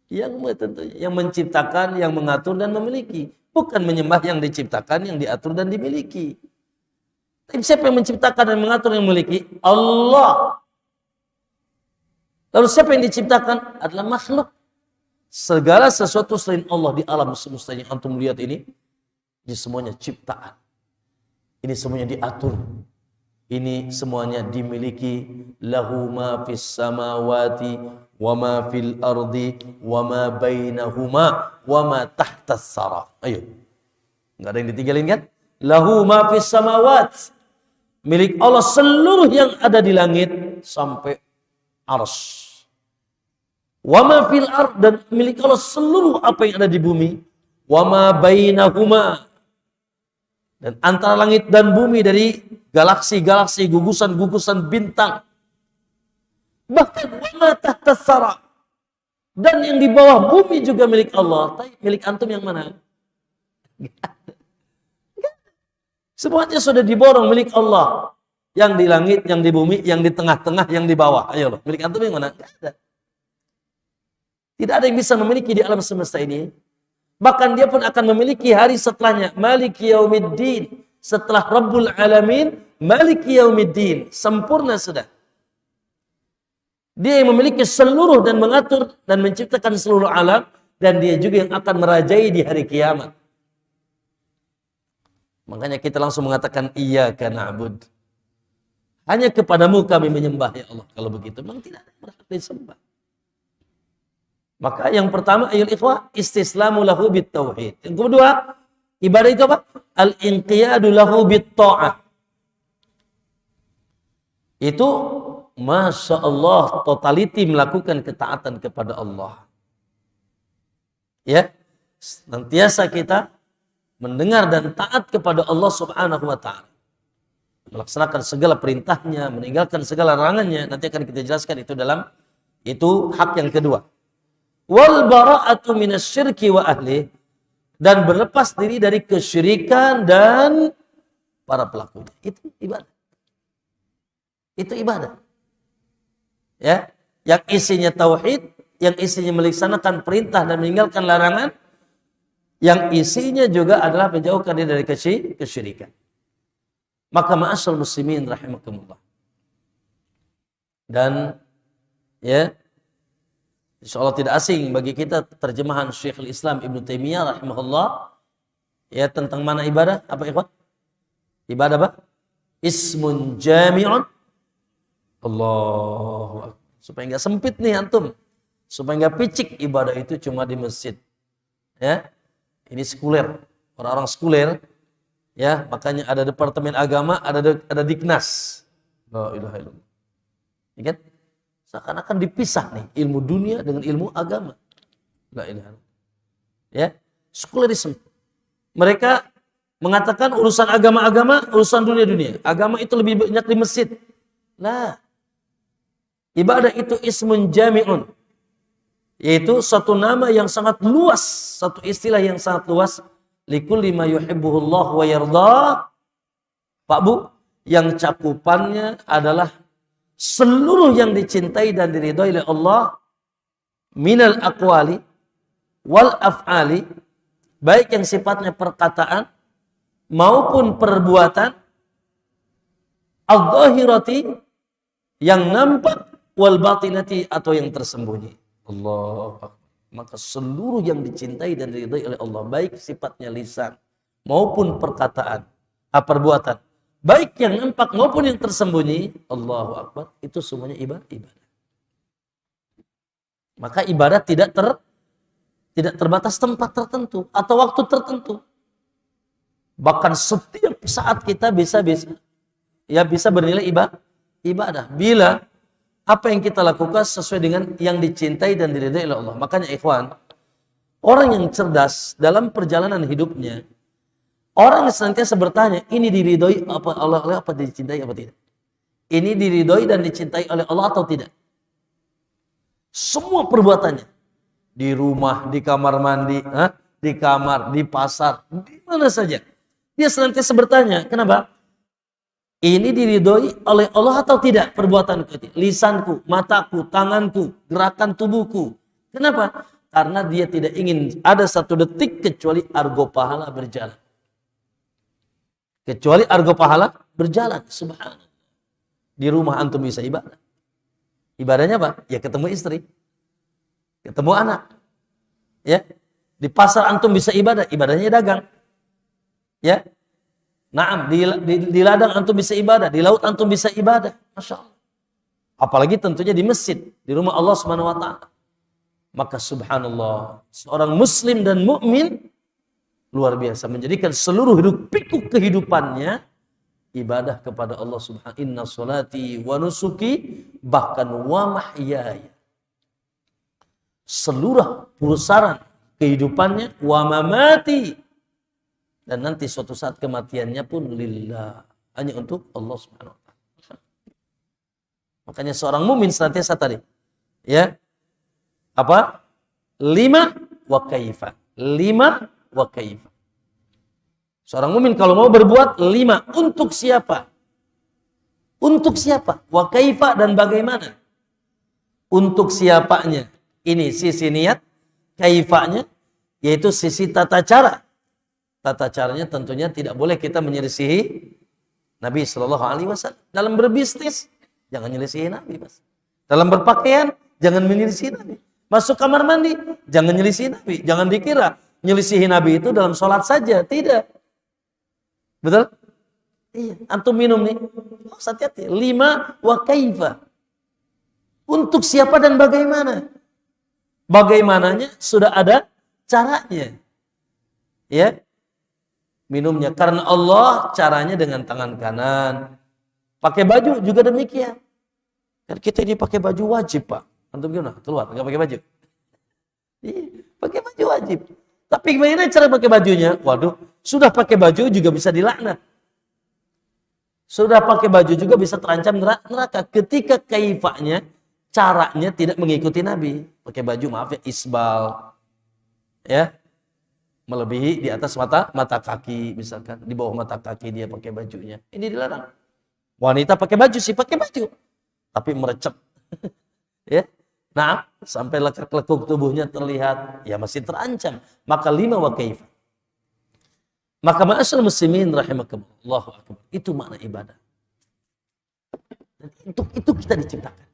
Yang me tentunya. Yang menciptakan, yang mengatur dan memiliki. Bukan menyembah yang diciptakan, yang diatur dan dimiliki. Tapi siapa yang menciptakan dan mengatur dan memiliki? Allah. Lalu siapa yang diciptakan? Adalah makhluk. Segala sesuatu selain Allah di alam semesta yang antum lihat ini semuanya ciptaan. Ini semuanya diatur. Ini semuanya dimiliki. Lahu ma fis samawati wa ma fil ardi wa ma bainahuma wa ma tahtas sara. Ayo. Enggak ada yang ditinggalin kan? Lahu ma fis samawat. Milik Allah seluruh yang ada di langit sampai arsy. Wa ma fil ard, dan milik Allah seluruh apa yang ada di bumi. Wa ma bainahuma, dan antara langit dan bumi dari galaksi-galaksi, gugusan-gugusan bintang. Bahkan wa ma tahtas sara, dan yang di bawah bumi juga milik Allah. Tapi milik antum yang mana? Semuanya sudah diborong milik Allah. Yang di langit, yang di bumi, yang di tengah-tengah, yang di bawah. Ayo loh, milik antum yang mana? Enggak ada. Tidak ada yang bisa memiliki di alam semesta ini. Bahkan dia pun akan memiliki hari setelahnya. Maliki yaumiddin. Setelah Rabbul Alamin, Maliki yaumiddin. Sempurna sudah. Dia yang memiliki seluruh dan mengatur dan menciptakan seluruh alam. Dan dia juga yang akan merajai di hari kiamat. Makanya kita langsung mengatakan iyyaka na'bud. Hanya kepadamu kami menyembah ya Allah. Kalau begitu memang tidak ada yang berhak disembah. Maka yang pertama ayol ikhwah, istislamu lahu bit tauhid. Yang kedua, ibadah itu apa? Al-inqiyadu lahu bit ta'ah. Itu Masya Allah, totality melakukan ketaatan kepada Allah. Ya, senantiasa kita mendengar dan taat kepada Allah Subhanahu wa ta'ala. Melaksanakan segala perintahnya, meninggalkan segala larangannya. Nanti akan kita jelaskan itu dalam itu hak yang kedua. Wal bara'atu minasyirki wa ahli, dan berlepas diri dari kesyirikan dan para pelakunya. Itu ibadah. Itu ibadah. Ya, yang isinya tauhid, yang isinya melaksanakan perintah dan meninggalkan larangan, yang isinya juga adalah menjauhkan diri dari kesyirikan. Maka ma'asyal muslimin rahimakumullah. Dan ya, insyaallah tidak asing bagi kita terjemahan Syekhul Islam Ibnu Taimiyah rahimahullah ya tentang mana ibadah. Apa ikhwan? Ibadah apa? Ismun jami'un. Allahu Akbar. Supaya enggak sempit nih antum. Supaya enggak picik ibadah itu cuma di masjid. Ya. Ini sekuler. Orang-orang sekuler ya, makanya ada departemen agama, ada Diknas. La ilaha illallah. Ya kan? Seakan-akan dipisah nih ilmu dunia dengan ilmu agama. La ilaha illallah. Ya, sekulerisme. Mereka mengatakan urusan agama-agama, urusan dunia-dunia. Agama itu lebih banyak di masjid. Nah, ibadah itu ismun jami'un. Yaitu satu nama yang sangat luas, satu istilah yang sangat luas. Likulli ma yuhibbuhullah wa yarda. Pak Bu, yang cakupannya adalah seluruh yang dicintai dan diridhai oleh Allah minal aqwali wal af'ali, baik yang sifatnya perkataan maupun perbuatan, Al-zahirati, yang nampak, wal batinati, atau yang tersembunyi. Allah. Maka seluruh yang dicintai dan diridhai oleh Allah, baik sifatnya lisan maupun perkataan, perbuatan, baik yang nampak maupun yang tersembunyi, Allahu Akbar, itu semuanya ibadah. Maka ibadah tidak terbatas tempat tertentu atau waktu tertentu. Bahkan setiap saat kita bisa bernilai ibadah. Bila apa yang kita lakukan sesuai dengan yang dicintai dan diridhai oleh Allah. Makanya ikhwan, orang yang cerdas dalam perjalanan hidupnya, orang yang senantiasa bertanya, ini diridhoi apa Allah, apa dicintai apa tidak? Ini diridhoi dan dicintai oleh Allah atau tidak? Semua perbuatannya, di rumah, di kamar mandi, di kamar, di pasar, di mana saja, dia senantiasa bertanya, kenapa? Ini diridhoi oleh Allah atau tidak perbuatanku, lisanku, mataku, tanganku, gerakan tubuhku. Kenapa? Karena dia tidak ingin ada satu detik kecuali argo pahala berjalan. Kecuali argo pahala berjalan. Subhanallah. Di rumah antum bisa ibadah. Ibadahnya apa? Ya ketemu istri. Ketemu anak. Ya. Di pasar antum bisa ibadah. Ibadahnya dagang. Ya. Naam, di ladang antum bisa ibadah, di laut antum bisa ibadah. Masya Allah. Apalagi tentunya di masjid, di rumah Allah Subhanahu wa Ta'ala. Maka subhanallah, seorang muslim dan mukmin luar biasa menjadikan seluruh hidup pikuk kehidupannya ibadah kepada Allah Subhanahu. Inna salati wa nusuki, bahkan wa mahyaya. Seluruh pusaran kehidupannya, wa mamati, dan nanti suatu saat kematiannya pun lillah, hanya untuk Allah Subhanahu wa Ta'ala. Makanya seorang mukmin senantiasa tadi, ya, apa? 5 wa kaifa. 5 wa kaifa. Seorang mukmin kalau mau berbuat 5, untuk siapa? Untuk siapa? Wa kaifa, dan bagaimana? Untuk siapanya? Ini sisi niat, kaifanya yaitu sisi tata cara. Tata caranya tentunya tidak boleh kita menyelisihi Nabi Shallallahu Alaihi Wasallam. Dalam berbisnis, jangan menyelisihi Nabi, Mas. Dalam berpakaian, jangan menyelisihi Nabi. Masuk kamar mandi, jangan menyelisihi Nabi. Jangan dikira menyelisihi Nabi itu dalam sholat saja, tidak. Betul? Iya. Antum minum nih, hati-hati. 5 wa kaifa. Untuk siapa dan bagaimana? Bagaimananya sudah ada caranya. Ya. Minumnya karena Allah, caranya dengan tangan kanan. Pakai baju juga demikian. Kan kita ini pakai baju wajib, Pak. Antum gimana? Keluar nggak pakai baju? Iya, pakai baju wajib. Tapi bagaimana cara pakai bajunya? Waduh, sudah pakai baju juga bisa dilaknat. Sudah pakai baju juga bisa terancam neraka ketika kaifanya, caranya tidak mengikuti Nabi. Pakai baju, maaf ya, isbal. Ya. Melebihi di atas mata kaki, misalkan di bawah mata kaki dia pakai bajunya, ini dilarang. Wanita pakai baju sih pakai baju, tapi merecep, ya, nah sampai lekuk tubuhnya terlihat, ya masih terancam. Maka 5 wa kaifa. Maka ma'asyiral muslimin rahimakumullah, Allahu akbar, itu makna ibadah. Dan untuk itu kita diciptakan.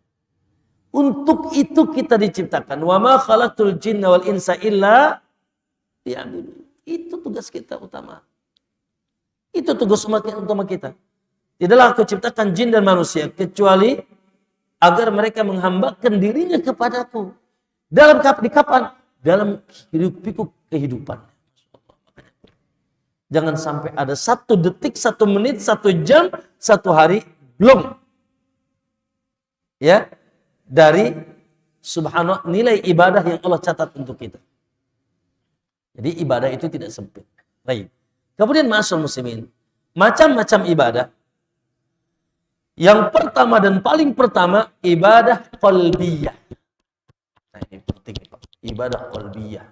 Untuk itu kita diciptakan. Wa ma khalaqtul jinna wal insa illa ya, itu tugas kita utama. Itu tugas utama kita. Tidaklah aku ciptakan jin dan manusia kecuali agar mereka menghambakan dirinya kepadaku. Di kapan? Dalam hidup kehidupan. Jangan sampai ada 1 detik, 1 menit, 1 jam, 1 hari belum. Ya, dari subhanallah nilai ibadah yang Allah catat untuk kita. Jadi ibadah itu tidak sempit. Baik. Kemudian ma'asyiral muslimin, macam-macam ibadah. Yang pertama dan paling pertama, ibadah qalbiyah. Nah, ini penting, Pak. Ibadah qalbiyah.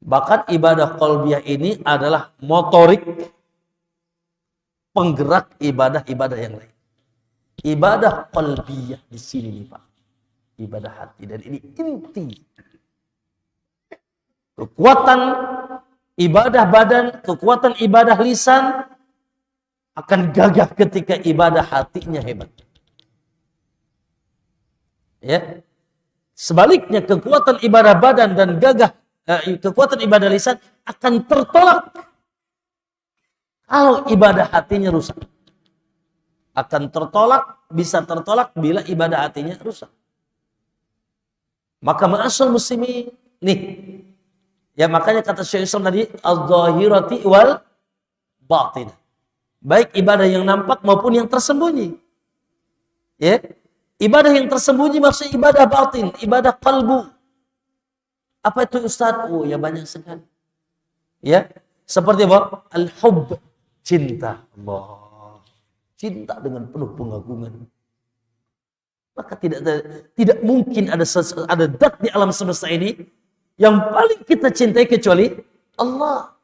Bahkan ibadah qalbiyah ini adalah motorik penggerak ibadah-ibadah yang lain. Ibadah qalbiyah di sini, Pak. Ibadah hati, dan ini inti. Kekuatan ibadah badan, kekuatan ibadah lisan akan gagah ketika ibadah hatinya hebat. Ya. Sebaliknya kekuatan ibadah badan dan gagah kekuatan ibadah lisan akan tertolak kalau ibadah hatinya rusak. Akan tertolak, bisa tertolak bila ibadah hatinya rusak. Maka ma'asal muslimin nih. Ya makanya kata Syekh Islam tadi az-zahirati wal batin. Baik ibadah yang nampak maupun yang tersembunyi. Ya. Ibadah yang tersembunyi maksudnya ibadah batin, ibadah kalbu. Apa itu Ustaz? Oh ya banyak sekali. Ya, seperti apa? Al-hubb, cinta Allah. Cinta dengan penuh pengagungan. Maka tidak mungkin ada zat di alam semesta ini yang paling kita cintai kecuali Allah.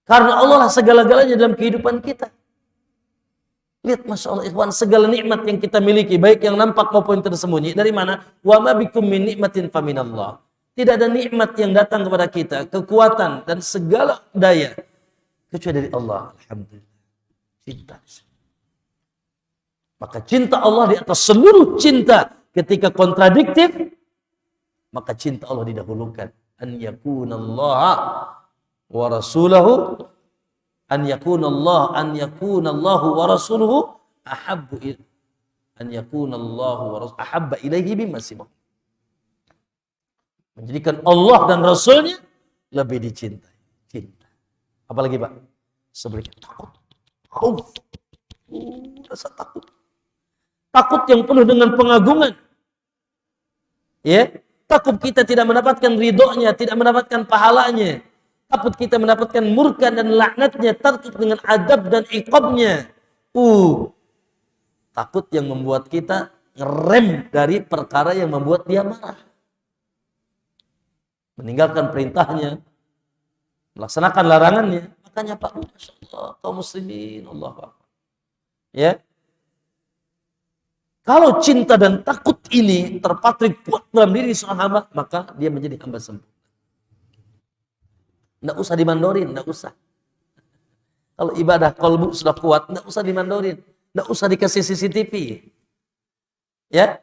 Karena Allah lah segala-galanya dalam kehidupan kita. Lihat Masya Allah ikhwan, segala nikmat yang kita miliki, baik yang nampak maupun tersembunyi, dari mana? Wa ma bikum min nikmatin faminallah. Tidak ada nikmat yang datang kepada kita, kekuatan dan segala daya, kecuali dari Allah. Alhamdulillah. Cinta. Maka cinta Allah di atas seluruh cinta. Ketika kontradiktif, maka cinta Allah didahulukan. An yakunallaha wa rasulahu an yakunallahu wa rasuluhu ahabba ilaihi bimma siwa. Menjadikan Allah dan Rasulnya lebih dicintai. Cinta. Apalagi Pak? Sebaliknya takut. Rasa takut. Takut yang penuh dengan pengagungan. Ya, takut kita tidak mendapatkan ridhonya, tidak mendapatkan pahalanya. Takut kita mendapatkan murka dan laknatnya, takut dengan adab dan iqabnya. Takut yang membuat kita ngerem dari perkara yang membuat dia marah. Meninggalkan perintahnya, melaksanakan larangannya. Makanya Pak, Masya Allah, kaum muslimin, Allah Akbar. Ya. Kalau cinta dan takut ini terpatrik kuat dalam diri seorang hamba, maka dia menjadi hamba sempurna. Nggak usah dimandorin, nggak usah. Kalau ibadah kalbu sudah kuat, nggak usah dimandorin, nggak usah dikasih CCTV. Ya,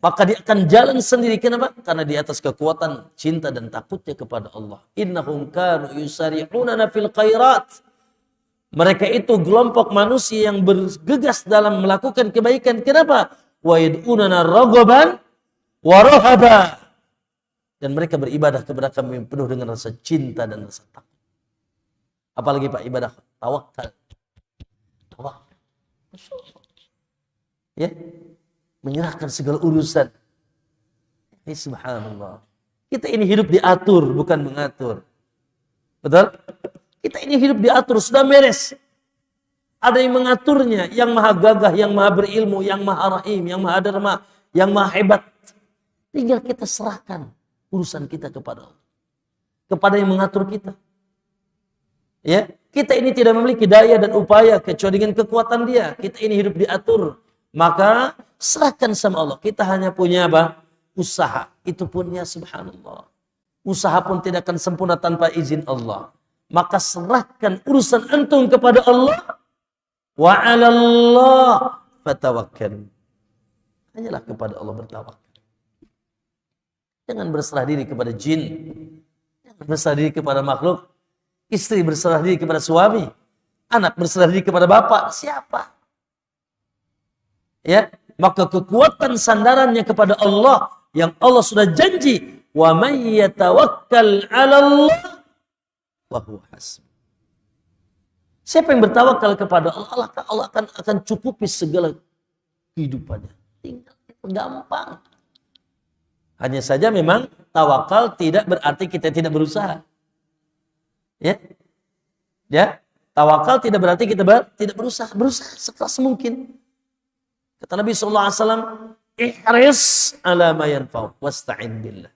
maka dia akan jalan sendiri. Kenapa? Karena di atas kekuatan cinta dan takutnya kepada Allah. Innahum kanu yusari'unana fil khairat. Mereka itu kelompok manusia yang bergegas dalam melakukan kebaikan. Kenapa? Wa yad'unana raghaban wa rahaba. Dan mereka beribadah kepada kami penuh dengan rasa cinta dan rasa takut. Apalagi Pak, ibadah tawakal. Tawakal. Ya, menyerahkan segala urusan. Ini subhanallah. Kita ini hidup diatur, bukan mengatur. Betul? Kita ini hidup diatur, sudah beres. Ada yang mengaturnya, yang maha gagah, yang maha berilmu, yang maha rahim, yang maha dharma, yang maha hebat. Tinggal kita serahkan urusan kita kepada Allah, kepada yang mengatur kita. Ya, kita ini tidak memiliki daya dan upaya kecuali dengan kekuatan Dia. Kita ini hidup diatur, maka serahkan sama Allah. Kita hanya punya apa? Usaha. Itu pun ya subhanallah. Usaha pun tidak akan sempurna tanpa izin Allah. Maka serahkan urusan antum kepada Allah. Wa 'ala Allah fatawakkal. Hanyalah kepada Allah bertawakal. Jangan berserah diri kepada jin. Jangan berserah diri kepada makhluk. Istri berserah diri kepada suami. Anak berserah diri kepada bapak. Siapa? Ya, maka kekuatan sandarannya kepada Allah yang Allah sudah janji, wa may yatawakkal 'ala Allah wa huwa hasbuh. Siapa yang bertawakal kepada Allah, Allah akan cukupi segala kehidupannya. Tinggal gampang. Hanya saja memang tawakal tidak berarti kita tidak berusaha. Ya. Ya, tawakal tidak berarti kita tidak berusaha. Berusaha sekeras mungkin. Kata Nabi SAW, ihris ala ma yanfa'uk wasta'in billah.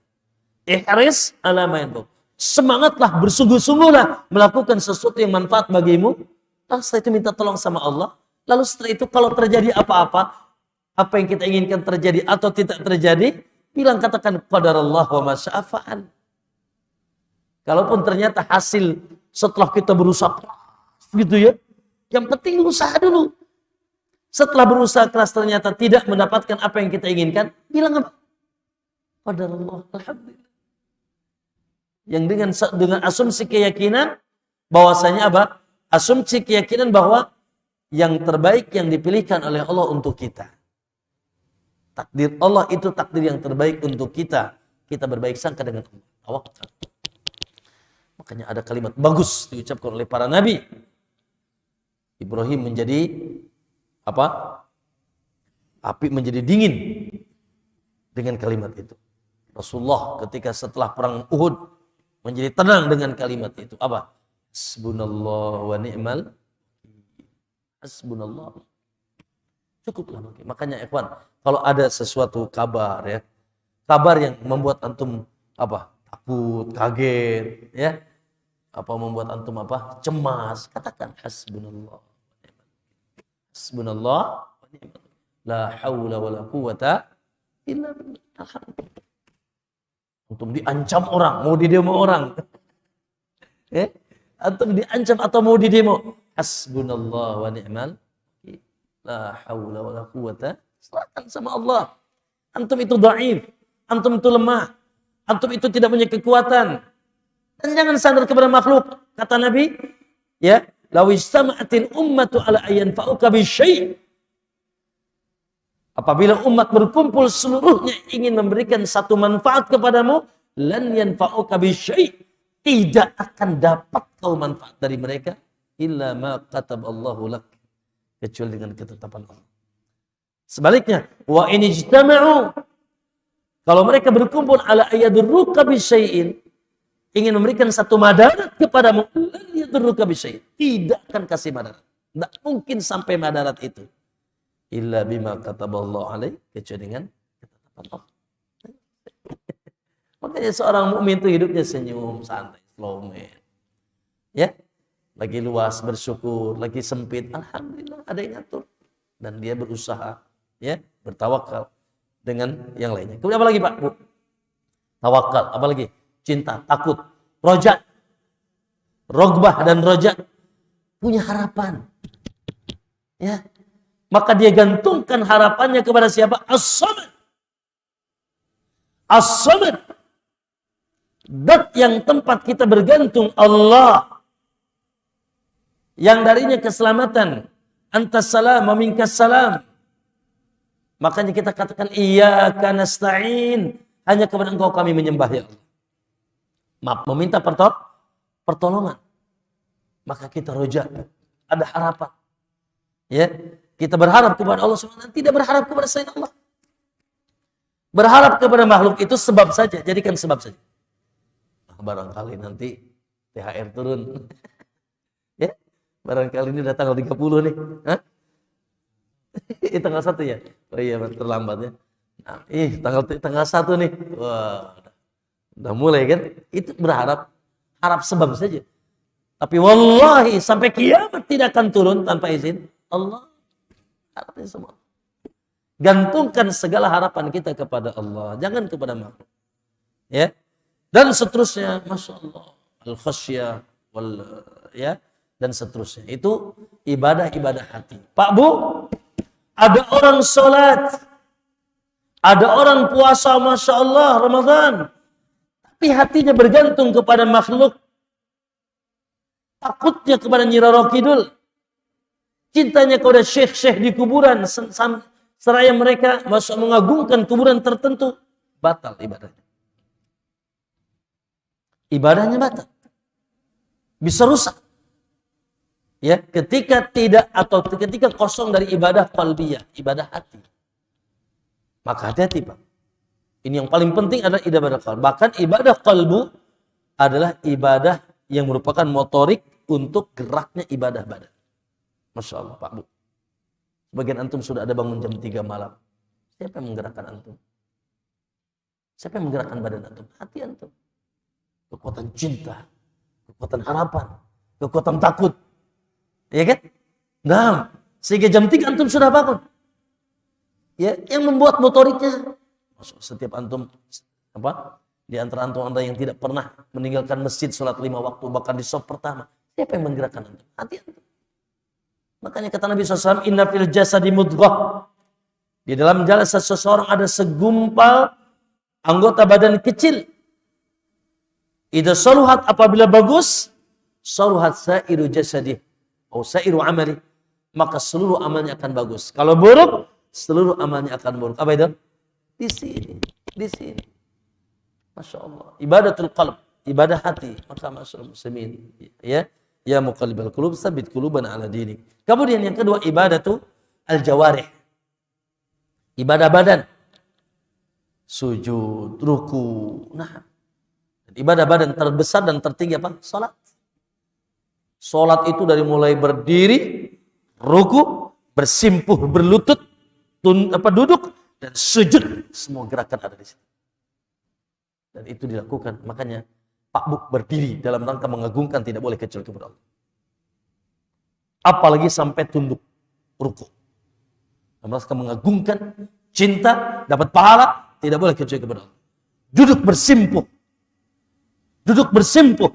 Ihris ala ma yanfa'uk. Semangatlah, bersungguh-sungguhlah melakukan sesuatu yang manfaat bagimu. Lalu setelah itu minta tolong sama Allah. Lalu setelah itu kalau terjadi apa-apa, apa yang kita inginkan terjadi atau tidak terjadi, bilang katakan qadarallah wa ma syaa fa'al. Kalaupun ternyata hasil setelah kita berusaha gitu ya. Yang penting usaha dulu. Setelah berusaha keras ternyata tidak mendapatkan apa yang kita inginkan, bilang apa? Qadarullah, alhamdulillah. Yang dengan asumsi keyakinan bahwasanya apa? Asumsi keyakinan bahwa yang terbaik yang dipilihkan oleh Allah untuk kita. Takdir Allah itu takdir yang terbaik untuk kita. Kita berbaik sangka dengan Allah. Tawakkal. Makanya ada kalimat bagus diucapkan oleh para nabi. Ibrahim menjadi apa? Api menjadi dingin dengan kalimat itu. Rasulullah ketika setelah perang Uhud menjadi tenang dengan kalimat itu. Apa? Hasbunallah wa ni'mal. Hasbunallah. Cukuplah. Makanya ikhwan, kalau ada sesuatu kabar ya, kabar yang membuat antum apa? Takut, kaget, ya. Apa membuat antum apa? Cemas, katakan hasbunallah. Hasbunallah wa ni'mal. La haula wala quwata illa billah. Alhamdulillah. Antum diancam orang, mau didemo orang. Antum diancam atau mau didemo. Hasbunallah wa ni'mal. La haula wala quwata. Serahkan sama Allah. Antum itu dhaif, antum itu lemah, antum itu tidak punya kekuatan. Dan jangan sandar kepada makhluk. Kata Nabi, ya, law istama'atil ummatu ala ayyan fa'uka bi syai'. Apabila umat berkumpul seluruhnya ingin memberikan satu manfaat kepadamu, lan yanfa'uka bi syai', tidak akan dapat kau manfaat dari mereka illa ma kataballahu lak, kecuali dengan ketetapan Allah. Sebaliknya, wa in ijtama'u, kalau mereka berkumpul ala ayadurruka bi syai'in, ingin memberikan satu madarat kepadamu, lan yadurruka bi syai', tidak akan kasih madarat. Tidak mungkin sampai madarat itu. Illa bima kataballahu alaih, kecuali dengan ketetapan Allah. Makanya seorang mukmin itu hidupnya senyum, santai, slow man. Ya, lagi luas bersyukur, lagi sempit, alhamdulillah ada yang ngatur. Dan dia berusaha, ya, bertawakal dengan yang lainnya. Kemudian apa lagi Pak, Bu? Tawakal, apa lagi? Cinta, takut, roja, rogbah dan roja, punya harapan. Ya, maka dia gantungkan harapannya kepada siapa? As-Samad. As-Samad. Dat yang tempat kita bergantung, Allah. Yang darinya keselamatan. Antas salam, meminkas salam. Makanya kita katakan, iyyaka nasta'in. Hanya kepada Engkau kami menyembah, ya Allah. Maaf, meminta pertolongan. Maka kita roja. Ada harapan. Ya, kita berharap kepada Allah SWT, tidak berharap kepada selain Allah. Berharap kepada makhluk itu sebab saja, jadikan sebab saja. Barangkali nanti THR turun. Ya, barangkali ini udah tanggal 30 nih. Hah? Tanggal 1 ya? Oh iya, terlambat ya. Nah, tanggal 1 nih. Wah, udah mulai kan? Itu berharap, harap sebab saja. Tapi wallahi sampai kiamat tidak akan turun tanpa izin Allah. Harapnya semua. Gantungkan segala harapan kita kepada Allah, jangan kepada makhluk. Ya. Dan seterusnya, Masya Allah, al-khasyah, ya, dan seterusnya. Itu ibadah-ibadah hati. Pak Bu, ada orang sholat, ada orang puasa, Masya Allah, Ramadan, tapi hatinya bergantung kepada makhluk. Takutnya kepada Nyi Roro Kidul, cintanya kepada syekh-syekh di kuburan, seraya mereka masuk mengagungkan kuburan tertentu, batal ibadahnya. Ibadahnya batal. Bisa rusak. Ya, ketika tidak atau ketika kosong dari ibadah qalbiyah, ibadah hati. Maka hati-hati, Pak. Ini yang paling penting adalah ibadah qalb. Bahkan ibadah qalbu adalah ibadah yang merupakan motorik untuk geraknya ibadah badan. Masya Allah, Pak Bu. Sebagian antum sudah ada bangun jam 3 malam. Siapa yang menggerakkan antum? Siapa yang menggerakkan badan antum? Hati antum. Kekuatan cinta, kekuatan harapan, kekuatan takut. Ya kan? Nah, sehingga jam 3 antum sudah bangun. Ya, yang membuat motoriknya. Setiap antum, apa? Di antara antum yang tidak pernah meninggalkan masjid sholat 5 waktu, bahkan di saf pertama. Siapa yang menggerakkan antum? Hati antum. Makanya kata Nabi SAW, inna fil jasadi mudghah. Di dalam jasad seseorang ada segumpal anggota badan kecil. Idza saluhat, apabila bagus, saluhat sairu jasadih atau sairu amali, maka seluruh amalnya akan bagus. Kalau buruk, seluruh amalnya akan buruk. Apa itu? Di sini, di sini. Masya Allah. Ibadatul qalb, ibadah hati. Maka masyaallah muslimin, ya. Ya muqallibal qulub, tsabbit qulubana ala dinik. Kemudian yang kedua, ibadatu al-jawarih. Ibadah badan. Sujud, ruku. Nah, ibadah badan terbesar dan tertinggi apa? Salat. Salat itu dari mulai berdiri, ruku, bersimpuh, berlutut, duduk dan sujud, semua gerakan ada di situ. Dan itu dilakukan. Makanya Pak Buk berdiri dalam rangka mengagungkan, tidak boleh kecuali kepada Allah. Apalagi sampai tunduk ruku. Dalam rangka mengagungkan, cinta, dapat pahala, tidak boleh kecuali kepada Allah. Duduk bersimpuh. Duduk bersimpuh.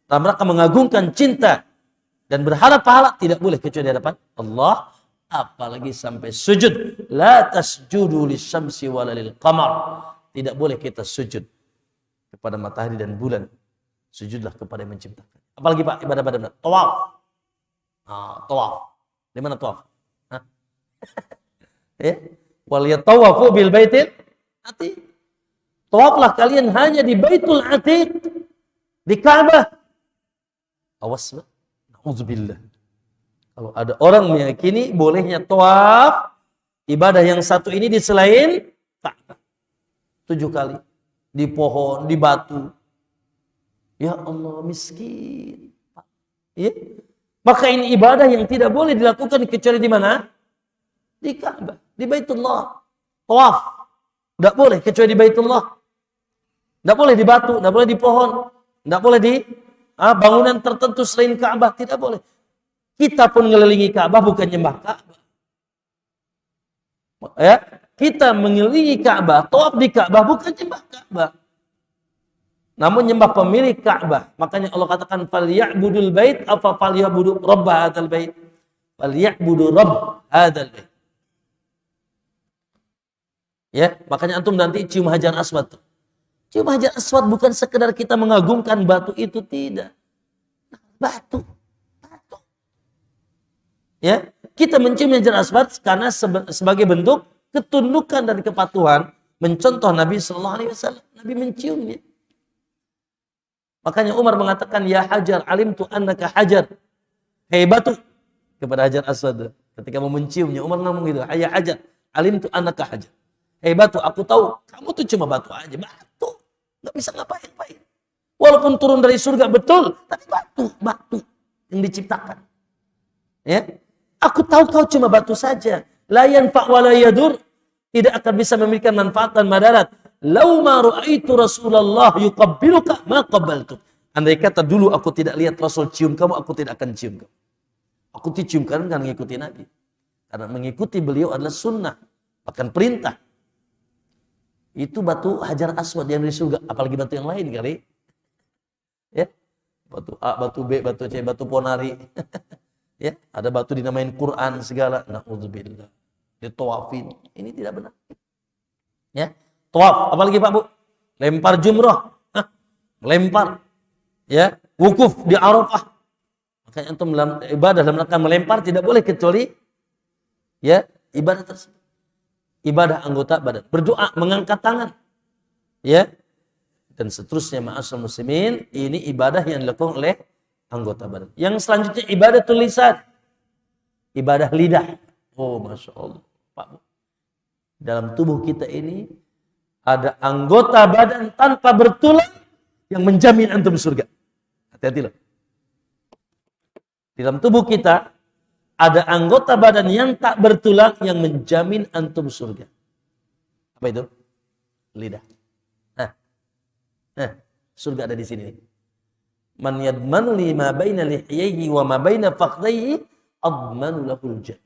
Dalam rangka mengagungkan cinta dan berharap pahala, tidak boleh kecuali di hadapan Allah. Apalagi sampai sujud. La tasjudu lisyamsi wala lil qamar. Tidak boleh kita sujud kepada matahari dan bulan. Sujudlah kepada yang menciptakan. Apalagi Pak, ibadah badan. Tawaf. Tawaf. Di mana tawaf? Ya. Wal yatawafu bil baitil atiq. Tawaflah kalian hanya di Baitul Atiq, di Ka'bah. Awas, na'udzubillah. Kalau ada orang meyakini bolehnya tawaf, ibadah yang satu ini di selain Ka'bah. 7 kali. Di pohon, di batu. Ya Allah, miskin. Ya? Maka ini ibadah yang tidak boleh dilakukan kecuali di mana? Di Ka'bah, di Baitullah. Tawaf. Tidak boleh kecuali di Baitullah. Tidak boleh di batu, tidak boleh di pohon. Tidak boleh di bangunan tertentu selain Ka'bah. Tidak boleh. Kita pun mengelilingi Ka'bah bukan nyembah Ka'bah. Ya? Kita mengelilingi Ka'bah, tawaf di Ka'bah bukan nyembah Ka'bah. Namun nyembah pemilik Ka'bah. Makanya Allah katakan falya'budul bait apa falya'budu rabb hadzal bait. Falya'budu rabb hadzal bait. Ya, makanya antum nanti cium Hajar Aswad. Cium Hajar Aswad bukan sekedar kita mengagungkan batu itu, tidak. Batu. Ya, kita mencium Hajar Aswad karena sebagai bentuk ketundukan dan kepatuhan, mencontoh Nabi Sallallahu Alaihi Wasallam. Nabi menciumnya. Makanya Umar mengatakan, ya Hajar, alimtu annaka Hajar. Hei batu, kepada Hajar Aswad. Ketika mau menciumnya, Umar ngomong gitu, ya Hajar, alimtu annaka Hajar. Hei batu, aku tahu kamu tuh cuma batu aja, batu, nggak bisa ngapain-ngapain. Walaupun turun dari surga betul, tapi batu yang diciptakan. Ya, aku tahu kau cuma batu saja. La yanfa' wa la yadur, tidak akan bisa memberikan manfaat dan madarat. Lau ma ra'aitu Rasulullah yuqabbiluka ma qabbaltu. Andai kata dulu aku tidak lihat Rasul cium kamu, aku tidak akan cium kamu. Aku dicium karena mengikuti Nabi. Karena mengikuti beliau adalah sunnah, bahkan perintah. Itu batu Hajar Aswad yang dari surga, apalagi batu yang lain kali. Ya. Batu A, batu B, batu C, batu Ponari. Ya, ada batu dinamain Quran segala. Na'udzubillah. Ditawafin. Ini tidak benar. Ya, tawaf. Apalagi Pak Bu? Lempar jumrah. Melempar. Ya, wukuf di Arafah. Makanya antum ibadah dalam rangka melempar tidak boleh kecuali ya ibadah tersebut. Ibadah anggota badan. Berdoa, mengangkat tangan. Ya. Dan seterusnya ma'asyiral muslimin, ini ibadah yang dilakukan oleh anggota badan. Yang selanjutnya ibadah tulisan. Ibadah lidah. Oh, Masya Allah. Pak, dalam tubuh kita ini ada anggota badan tanpa bertulang yang menjamin antum surga. Hati-hati loh. Di dalam tubuh kita ada anggota badan yang tak bertulang yang menjamin antum surga. Apa itu? Lidah. Surga ada di sini. Man yadmanu li ma baina lihiyaihi wa ma baina fakhdaihi admanu lahul jannah.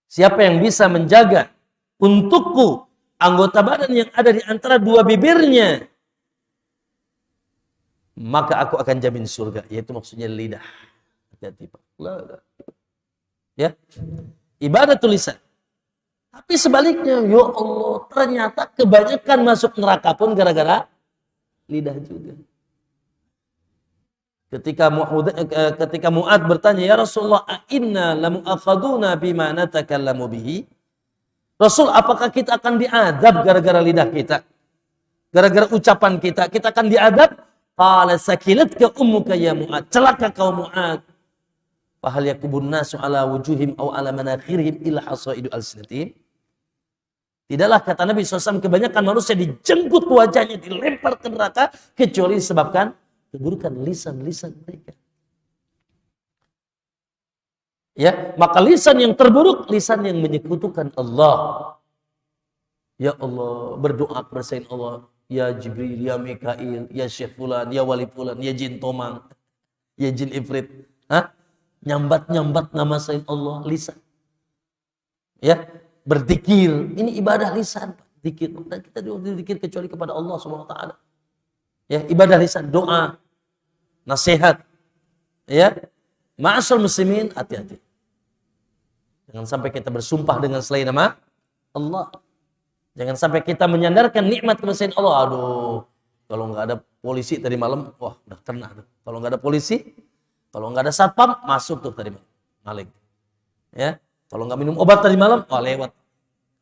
Siapa yang bisa menjaga untukku anggota badan yang ada di antara dua bibirnya, maka aku akan jamin surga. Yaitu maksudnya lidah. Hati-hati, Pak. Ya, ibadah tulisan. Tapi sebaliknya, ya Allah, ternyata kebanyakan masuk neraka pun gara-gara lidah juga. Ketika Mu'ad bertanya, ya Rasulullah, inna lamu'akhaduna bima natakallamu bihi. Rasul, apakah kita akan diadab gara-gara lidah kita? Gara-gara ucapan kita akan diadab? Qala sakilatka ummuka ya Mu'ad. Celaka kau Mu'ad. Fahal yakubun nasu ala wujuhim aw ala manakhirihim illa hasaidu alsinatihim. Tidaklah kata Nabi SAW, kebanyakan manusia dijenggut wajahnya, dilempar ke neraka, kecuali disebabkan keburukan lisan-lisan mereka. Ya, maka lisan yang terburuk, lisan yang menyekutukan Allah. Ya Allah, berdoa kepada Allah, ya Jibril, ya Mikail, ya Syekh Fulan, ya Wali Fulan, ya Jin Tomang, ya Jin Ifrit. Nyambat-nyambat nama Sayyid Allah, lisan. Ya, berzikir, ini ibadah lisan, zikir. Dan kita berzikir kecuali kepada Allah SWT. Ya, ibadah lisan, doa, nasihat. Ya, ma'asyarul muslimin, hati-hati. Jangan sampai kita bersumpah dengan selain nama Allah. Jangan sampai kita menyandarkan nikmat kepada Allah. Aduh, kalau nggak ada polisi tadi malam, wah udah kena. Kalau nggak ada polisi, kalau nggak ada satpam, masuk tuh tadi maling. Ya, kalau nggak minum obat tadi malam, wah lewat.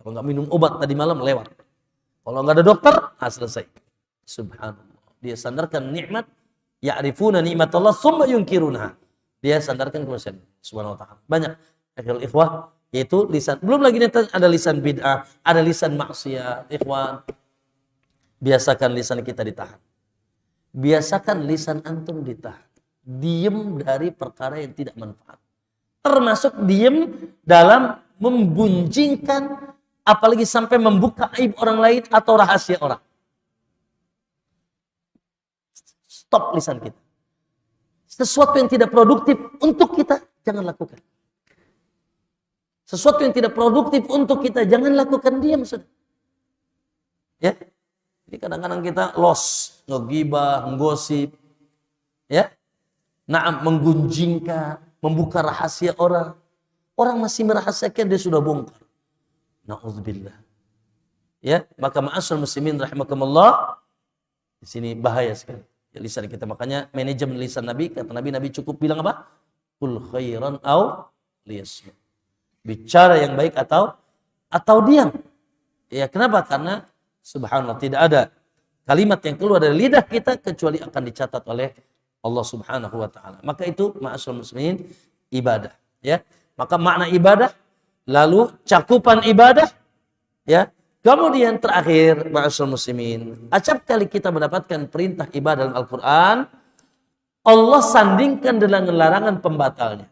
Kalau nggak minum obat tadi malam, lewat. Kalau nggak ada dokter, selesai. Subhanallah. Dia sandarkan nikmat, ya'rifuna nikmat Allah, summa yunkirunha. Dia sandarkan kepada Allah Subhanahu wa ta'ala. Banyak akhirul ikhwah, yaitu lisan. Belum lagi ada lisan bid'ah, ada lisan maksiat. Ikhwan, biasakan lisan kita ditahan. Biasakan lisan antum ditahan. Diem dari perkara yang tidak manfaat. Termasuk diem dalam membunjingkan, apalagi sampai membuka aib orang lain atau rahasia orang. Stop lisan kita. Sesuatu yang tidak produktif untuk kita, jangan lakukan. Sesuatu yang tidak produktif untuk kita, jangan lakukan, diam sudah. Ya. Jadi kadang-kadang kita los, ngegibah, menggosip, ya. Menggunjingkan, membuka rahasia orang. Orang masih merahasiakan, dia sudah bongkar. Na'udzubillah. Ya, maka ma'asyarul muslimin rahimakumullah, di sini bahaya sekali. Ya, lisan kita, makanya manajemen lisan Nabi, kata Nabi cukup bilang apa? Qul khairan aw liyasmut. Bicara yang baik atau diam. Ya, kenapa? Karena subhanallah, tidak ada kalimat yang keluar dari lidah kita kecuali akan dicatat oleh Allah Subhanahu wa taala. Maka itu ma'asyarul muslimin ibadah, ya. Maka makna ibadah, lalu cakupan ibadah, ya. Kemudian terakhir ma'asyarul muslimin, acap kali kita mendapatkan perintah ibadah dalam Al-Qur'an, Allah sandingkan dengan larangan pembatalnya.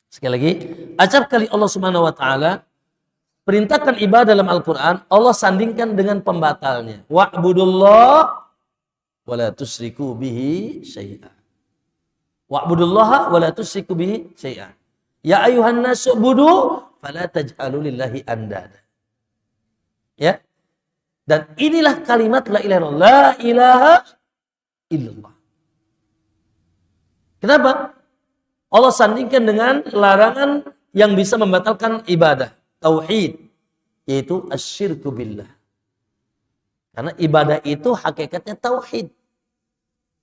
Sekali lagi, acap kali Allah Subhanahu wa taala perintahkan ibadah dalam Al-Qur'an, Allah sandingkan dengan pembatalnya. Wa'budullah wa la tusyriku bihi syai'a. Wa'budullaha wa la tusyriku bihi syai'a. Ya ayuhan nasu budu fala taj'alu lillahi andada. Ya. Dan inilah kalimat la ilaha illallah. La ilaha illallah. Kenapa? Allah sandingkan dengan larangan yang bisa membatalkan ibadah. Tauhid. Yaitu asyirku billah. Karena ibadah itu hakikatnya tauhid.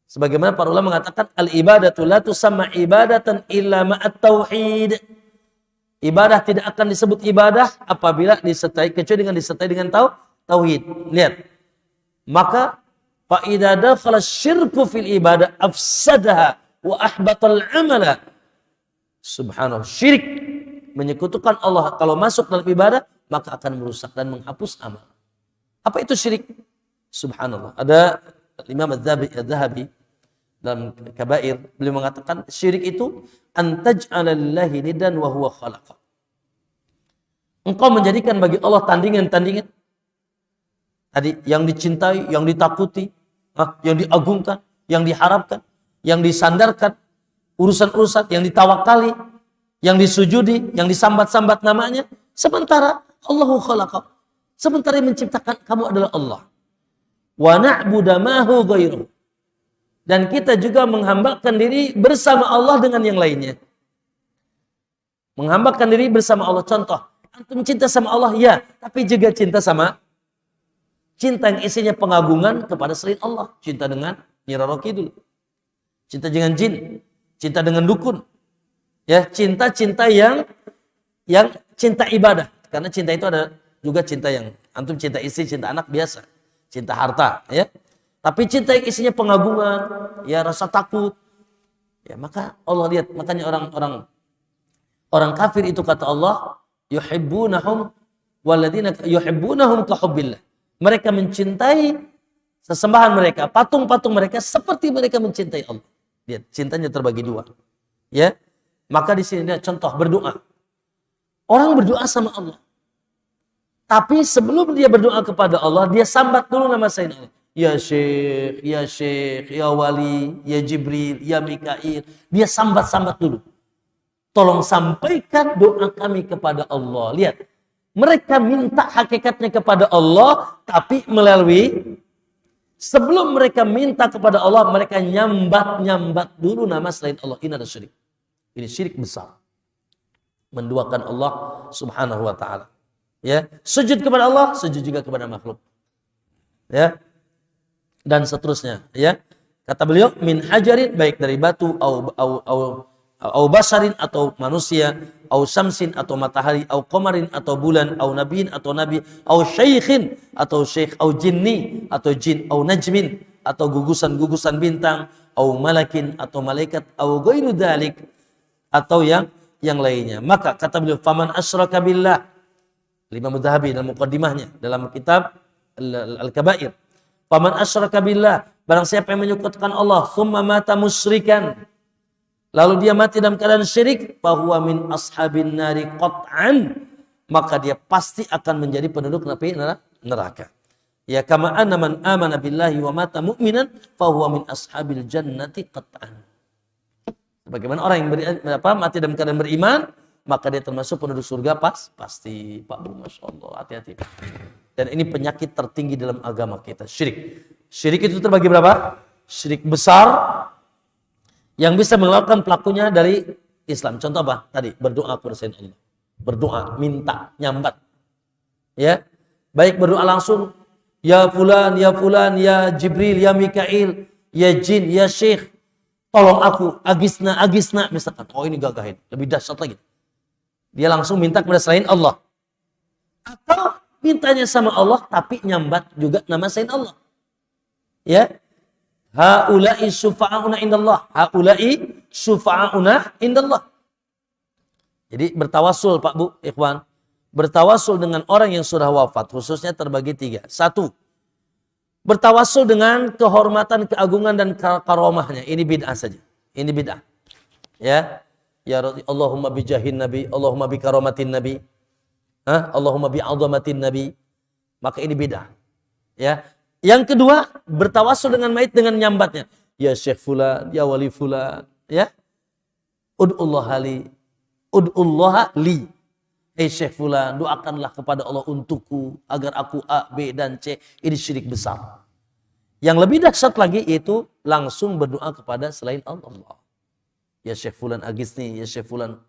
Sebagaimana para ulama mengatakan al-ibadatu la tusamma ibadatan illa ma'at tauhid. Ibadah tidak akan disebut ibadah apabila kecuali disertai dengan tauhid. Lihat. Maka fa idza dakhala syirku fil ibadah afsadaha wa ahbatal amala. Subhanallah, syirik menyekutukan Allah kalau masuk dalam ibadah maka akan merusak dan menghapus amal. Apa itu syirik? Subhanallah. Ada Imam Az-Zahabi dalam Kabair, beliau mengatakan syirik itu antaj'ala lillahi nidan wa huwa khalaqa. Engkau menjadikan bagi Allah tandingan-tandingan. Tadi yang dicintai, yang ditakuti, yang diagungkan, yang diharapkan, yang disandarkan, urusan-urusan yang ditawakali, yang disujudi, yang disambat-sambat namanya, sementara Allahu khalaqa. Sementara yang menciptakan kamu adalah Allah. Wa na'budu ma'hu ghairuh. Dan kita juga menghambakan diri bersama Allah dengan yang lainnya. Menghambakan diri bersama Allah. Contoh, antum cinta sama Allah, ya. Tapi juga cinta yang isinya pengagungan kepada selain Allah. Cinta dengan Nyi Roro Kidul. Cinta dengan jin. Cinta dengan dukun. Ya, cinta-cinta yang cinta ibadah. Karena cinta itu ada juga cinta yang antum cinta istri, cinta anak biasa. Cinta harta, ya. Tapi cinta yang isinya pengagungan, ya rasa takut. Ya, maka Allah lihat, makanya orang kafir itu kata Allah, yuhibbunahum walladzina yuhibbunahum ka hubbillah. Mereka mencintai sesembahan mereka, patung-patung mereka seperti mereka mencintai Allah. Lihat, cintanya terbagi dua. Ya. Maka di sini ada contoh berdoa. Orang berdoa sama Allah. Tapi sebelum dia berdoa kepada Allah, dia sambat dulu nama selain Allah. Ya Syekh, ya Syekh, ya Wali, ya Jibril, ya Mikail. Dia sambat-sambat dulu. Tolong sampaikan doa kami kepada Allah. Lihat, mereka minta hakikatnya kepada Allah, tapi melalui sebelum mereka minta kepada Allah, mereka nyambat dulu nama selain Allah. Ini ada syirik. Ini syirik besar. Menduakan Allah Subhanahu wa taala. Ya, sujud kepada Allah, sujud juga kepada makhluk. Ya. Dan seterusnya, ya. Kata beliau, min hajarin, baik dari batu au basarin atau manusia, au syamsin atau matahari, au qamarin atau bulan, au nabiin atau nabi, au syaikhin atau syekh, au jinni atau jin, au najmin atau gugusan-gugusan bintang, au malakin atau malaikat, au ghairu dzalik atau yang lainnya. Maka kata beliau, faman asyraka billah, Imam Adz-Dzahabi dalam muqaddimahnya dalam kitab Al-Kabair, faman asyraka billah, barang siapa yang menyekutukan Allah, thumma mata musyrikan, lalu dia mati dalam keadaan syirik, fahuwa min ashabin nari qat'an, maka dia pasti akan menjadi penduduk neraka. Ya kama anna man amana billahi wa mata mu'minan fahuwa min ashabil jannati qat'an. Bagaimana orang yang mati dalam keadaan beriman, maka dia termasuk penduduk surga pasti. Pak Bu, Masya Allah, hati-hati. Dan ini penyakit tertinggi dalam agama kita, syirik. Syirik itu terbagi berapa? Syirik besar yang bisa mengeluarkan pelakunya dari Islam. Contoh apa? Tadi berdoa kepada selain Allah. Berdoa, minta, nyambat. Ya. Baik berdoa langsung, ya fulan, ya Jibril, ya Mikail, ya jin, ya syekh, tolong aku, agisna, misalkan. Oh, ini gagahin, lebih dahsyat lagi. Dia langsung minta kepada selain Allah. Atau mintanya sama Allah tapi nyambat juga nama selain Allah. Ya. Haula'i syufa'auna indallah. Haula'i syufa'auna indallah. Jadi bertawasul Pak Bu, ikhwan. Bertawasul dengan orang yang sudah wafat. Khususnya terbagi 3. 1. Bertawasul dengan kehormatan, keagungan dan karomahnya. Ini bid'ah saja. Ini bid'ah. Ya. Ya Allahumma bijahin Nabi. Allahumma bikaromatin Nabi. Allahumma bi'azamatin Nabi. Maka ini bid'ah. Ya. Yang kedua, bertawasul dengan mayit dengan nyambatnya. Ya Syekh fulan, ya wali fulan, ya. Ud'ullaha li. Syekh fulan, doakanlah kepada Allah untukku agar aku A, B dan C. Ini syirik besar. Yang lebih dahsyat lagi itu langsung berdoa kepada selain Allah. Ya Syekh fulan agisni, ya Syekh fulan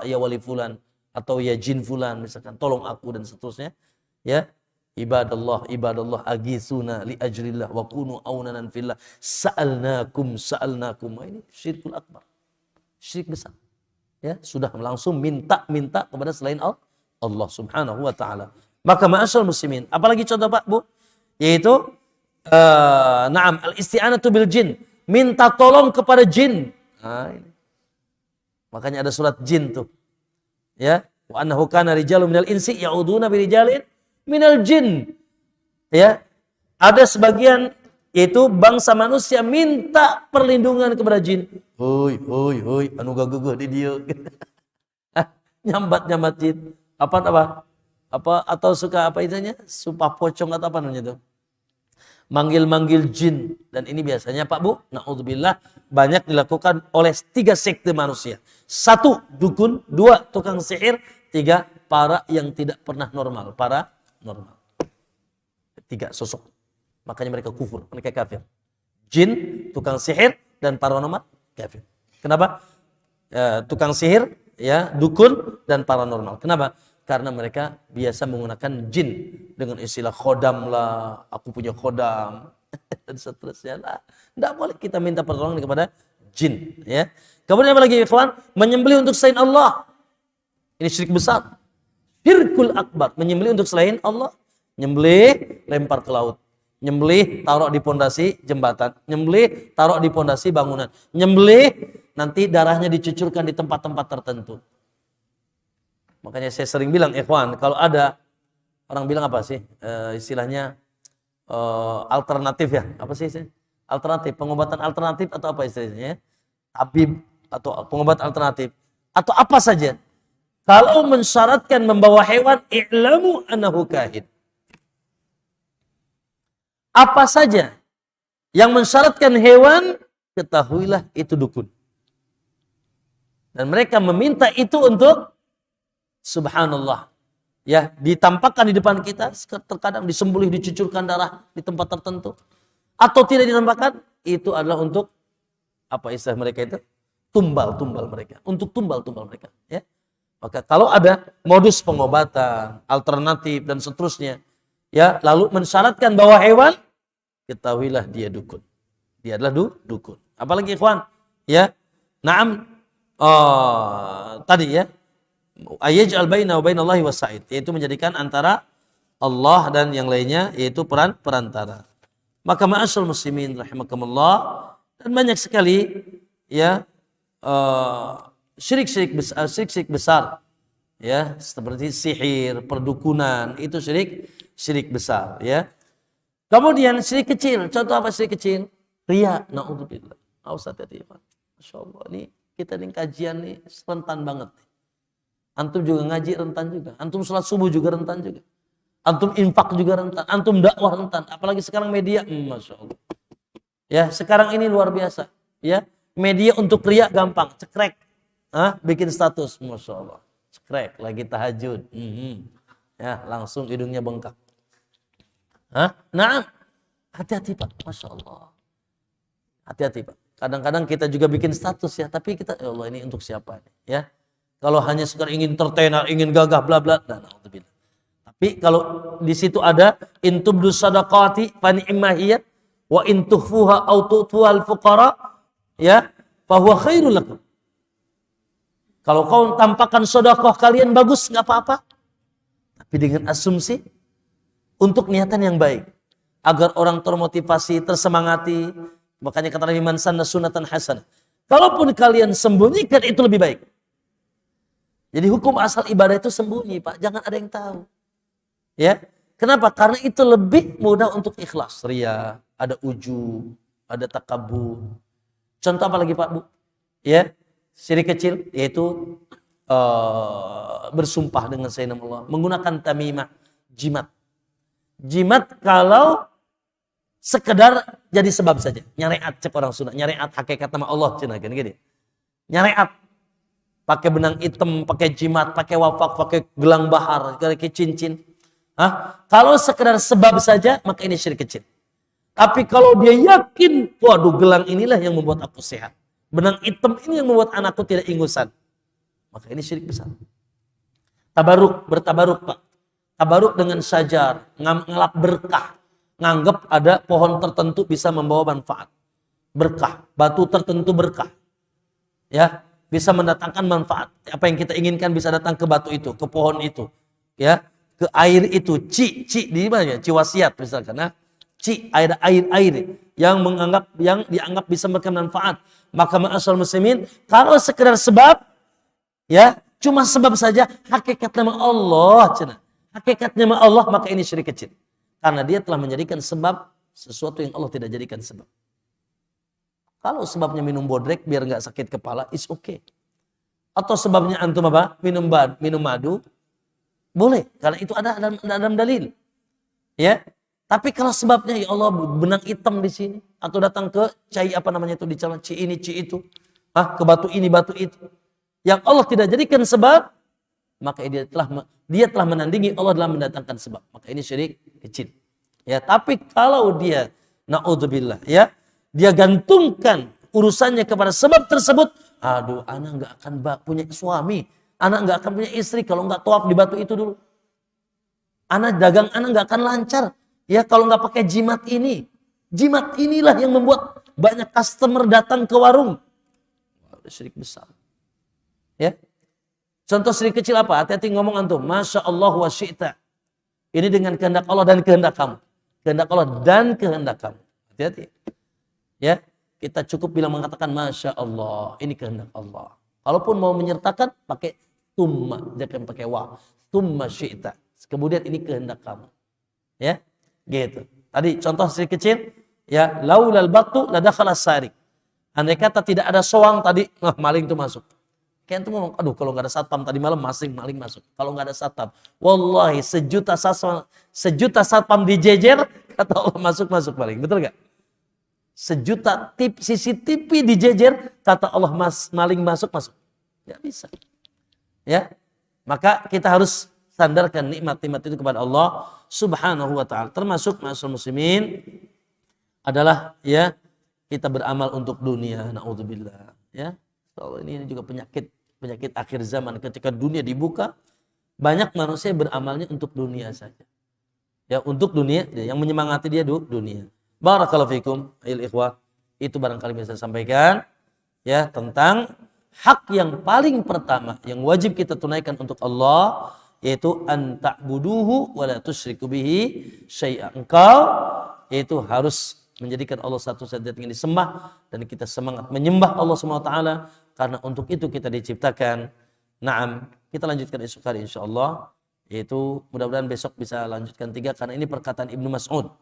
ya wali fulan atau ya jin fulan misalkan, tolong aku dan seterusnya. Ya. Ibadallah agisuna li ajrillah wa kunu aunanan fillah sa'alnakum. Ini syirkul akbar. Syirik besar. Ya, sudah langsung minta kepada selain Allah Subhanahu wa taala. Maka ma'asyarul muslimin, apalagi contoh Pak Bu, yaitu al-isti'anatu bil jin, minta tolong kepada jin. Nah, ini. Makanya ada surat jin tuh. Ya, wa annahu kana rijalun minal insi ya'uduna bi rijalin minal jin. Ya, ada sebagian yaitu bangsa manusia minta perlindungan kepada jin. Hoi, anu gageuh di dieu. Nyambat jin. Apa atau suka apa itunya? Sumpah pocong atau apa namanya itu? Manggil jin, dan ini biasanya Pak Bu, naudzubillah, banyak dilakukan oleh 3 sekte manusia. 1 dukun, 2 tukang sihir, 3 para yang tidak pernah normal, 3 sosok. Makanya mereka kufur, mereka kafir. Jin, tukang sihir, dan paranormal kafir. Kenapa? Tukang sihir, ya, dukun, dan paranormal. Kenapa? Karena mereka biasa menggunakan jin dengan istilah khodam lah, aku punya khodam, dan seterusnya lah. Tidak boleh kita minta pertolongan kepada jin. Ya. Kemudian apa lagi, ikhwan? Menyembelih untuk selain Allah. Ini syirik besar. Syirkul akbar. Menyembelih untuk selain Allah. Nyembelih, lempar ke laut. Nyembelih, taruh di pondasi jembatan. Nyembelih, taruh di pondasi bangunan. Nyembelih, nanti darahnya dicucurkan di tempat-tempat tertentu. Makanya saya sering bilang, ikhwan, kalau ada orang bilang apa sih istilahnya alternatif ya, apa sih alternatif, pengobatan alternatif atau apa istilahnya, tabib atau pengobat alternatif atau apa saja, kalau mensyaratkan membawa hewan, i'lamu annahu kahin. Apa saja yang mensyaratkan hewan, ketahuilah itu dukun. Dan mereka meminta itu untuk, subhanallah, ya, ditampakkan di depan kita, terkadang disembelih, dicucurkan darah di tempat tertentu, atau tidak ditampakkan, itu adalah untuk apa istilah mereka itu, tumbal mereka, untuk tumbal mereka, ya. Maka kalau ada modus pengobatan alternatif dan seterusnya, ya, lalu mensyaratkan bahwa hewan, ketahuilah dia dukun, dia adalah dukun. Apalagi ikhwan, ya, na'am, tadi ya, ayyaj'al baina wa bainallahi wasa'id, yaitu menjadikan antara Allah dan yang lainnya, yaitu perantara. Maka ma'asyal muslimin rahimakumullah, dan banyak sekali, ya, syirik besar, ya, seperti sihir, perdukunan, itu syirik besar, ya. Kemudian syirik kecil, contoh apa syirik kecil? Riya, naudzubillah. Hati-hati, Masya Allah, ini kita nih kajian nih rentan banget. Antum juga ngaji rentan juga, antum sholat subuh juga rentan juga, antum infak juga rentan, antum dakwah rentan, apalagi sekarang media, Masya Allah. Ya, sekarang ini luar biasa, ya. Media untuk riya gampang, cekrek, bikin status, Masya Allah, cekrek, lagi tahajud, ya, langsung hidungnya bengkak. Nah, hati-hati Pak, Masya Allah, hati-hati Pak. Kadang-kadang kita juga bikin status ya, tapi kita, ya Allah, ini untuk siapa nih, ya? Kalau hanya sekedar ingin tertenar, ingin gagah, bla bla, nah, tapi kalau di situ ada intubdu sadaqati fa ni'ma hiya wa in tukhfuha aw tu'tuhal fuqara, ya, fa huwa khairul lakum. Kalau kau tampakkan sedekah kalian bagus, enggak apa-apa. Tapi dengan asumsi untuk niatan yang baik, agar orang termotivasi, tersemangati. Makanya kata Nabi, man sanna sunatan hasanah. Kalaupun kalian sembunyikan, itu lebih baik. Jadi hukum asal ibadah itu sembunyi, Pak. Jangan ada yang tahu. Ya. Kenapa? Karena itu lebih mudah untuk ikhlas. Riya, ada ujub, ada takabur. Contoh apa lagi Pak, Bu? Ya, syirik kecil, yaitu bersumpah dengan sayyidina Allah. Menggunakan tamimah, jimat. Jimat kalau sekedar jadi sebab saja. Nyareat, cek orang Sunda. Nyareat hakikat nama Allah. Cina, gini. Nyareat. Pakai benang hitam, pakai jimat, pakai wafak, pakai gelang bahar, pakai cincin. Kalau sekedar sebab saja, maka ini syirik kecil. Tapi kalau dia yakin, waduh, gelang inilah yang membuat aku sehat, benang hitam ini yang membuat anakku tidak ingusan, maka ini syirik besar. Tabaruk, bertabaruk Pak. Tabaruk dengan syajar, ngelap berkah. Nganggap ada pohon tertentu bisa membawa manfaat. Berkah, batu tertentu berkah. Ya, bisa mendatangkan manfaat. Apa yang kita inginkan bisa datang ke batu itu, ke pohon itu. Ya, ke air itu, ci di mana ya? Ci wasiat misalkan, air yang dianggap bisa memberikan manfaat. Maka ma'asal muslimin, kalau sekedar sebab, ya, cuma sebab saja, hakikat nama Allah, hakikat nama Allah, maka ini syirik kecil. Karena dia telah menjadikan sebab sesuatu yang Allah tidak jadikan sebab. Kalau sebabnya minum bodrek biar nggak sakit kepala, is okay. Atau sebabnya antum apa? Minum madu, boleh. Karena itu ada dalam dalil. Ya. Tapi kalau sebabnya ya Allah benang hitam di sini, atau datang ke cai apa namanya itu di calon ci ini ci itu, ke batu ini batu itu, yang Allah tidak jadikan sebab, maka dia telah menandingi Allah dalam mendatangkan sebab. Maka ini syirik kecil. Ya, tapi kalau dia naudzubillah, ya, dia gantungkan urusannya kepada sebab tersebut, aduh, anak nggak akan punya suami, anak nggak akan punya istri kalau nggak tawaf di batu itu dulu. Anak dagang, anak nggak akan lancar ya kalau nggak pakai jimat ini. Jimat inilah yang membuat banyak customer datang ke warung. Syirik besar. Ya. Contoh syirik kecil apa? Hati-hati ngomong antum. Masya Allah wa syi'ta. Ini dengan kehendak Allah dan kehendak kamu. Kehendak Allah dan kehendak kamu. Hati-hati. Ya. Kita cukup bilang mengatakan Masya Allah. Ini kehendak Allah. Kalaupun mau menyertakan pakai tumma. Jangan pakai wa. Tumma syi'ta. Kemudian ini kehendak kamu. Ya. Gitu. Tadi contoh syirik kecil. Ya. Laulal batu ladakhala sarik. Andai kata tidak ada soang tadi, maling itu masuk. Kayak itu ngomong, aduh kalau nggak ada satpam tadi malam maling masuk. Kalau nggak ada satpam, wallahi sejuta satpam dijejer, kata Allah masuk maling. Betul nggak? Sejuta CCTV dijejer, kata Allah maling masuk. Nggak bisa. Ya, maka kita harus sandarkan nikmat-nikmat itu kepada Allah Subhanahu Wa Taala. Termasuk ma'asyiral muslimin adalah ya. Kita beramal untuk dunia, naudzubillah, ya. So, ini juga penyakit akhir zaman. Ketika dunia dibuka, banyak manusia beramalnya untuk dunia saja. Ya, untuk dunia, yang menyemangati dia dunia. Barakallahu fikum, ayol ikhwah. Itu barangkali bisa saya sampaikan, ya, tentang hak yang paling pertama yang wajib kita tunaikan untuk Allah, yaitu an ta'buduhu wa la tusyriku bihi syai'a. Engkau yaitu harus menjadikan Allah satu-satunya yang disembah dan kita semangat menyembah Allah SWT karena untuk itu kita diciptakan. Naam, kita lanjutkan esok hari insyaallah, yaitu mudah-mudahan besok bisa lanjutkan 3 karena ini perkataan Ibnu Mas'ud.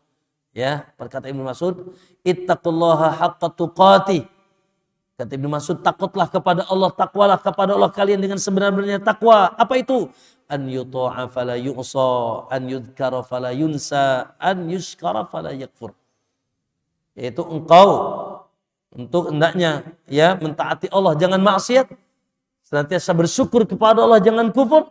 Ya, perkataan Ibnu Mas'ud, ittaqullaha haqqa tuqatih. Kata Ibnu Mas'ud, takutlah kepada Allah, takwalah kepada Allah kalian dengan sebenar-benarnya takwa. Apa itu? An yuta'a fala yu'sa, an yudhkara fala yunsa, an yushkara fala yakfur. Yaitu engkau untuk hendaknya ya mentaati Allah, jangan maksiat, senantiasa bersyukur kepada Allah, jangan kufur,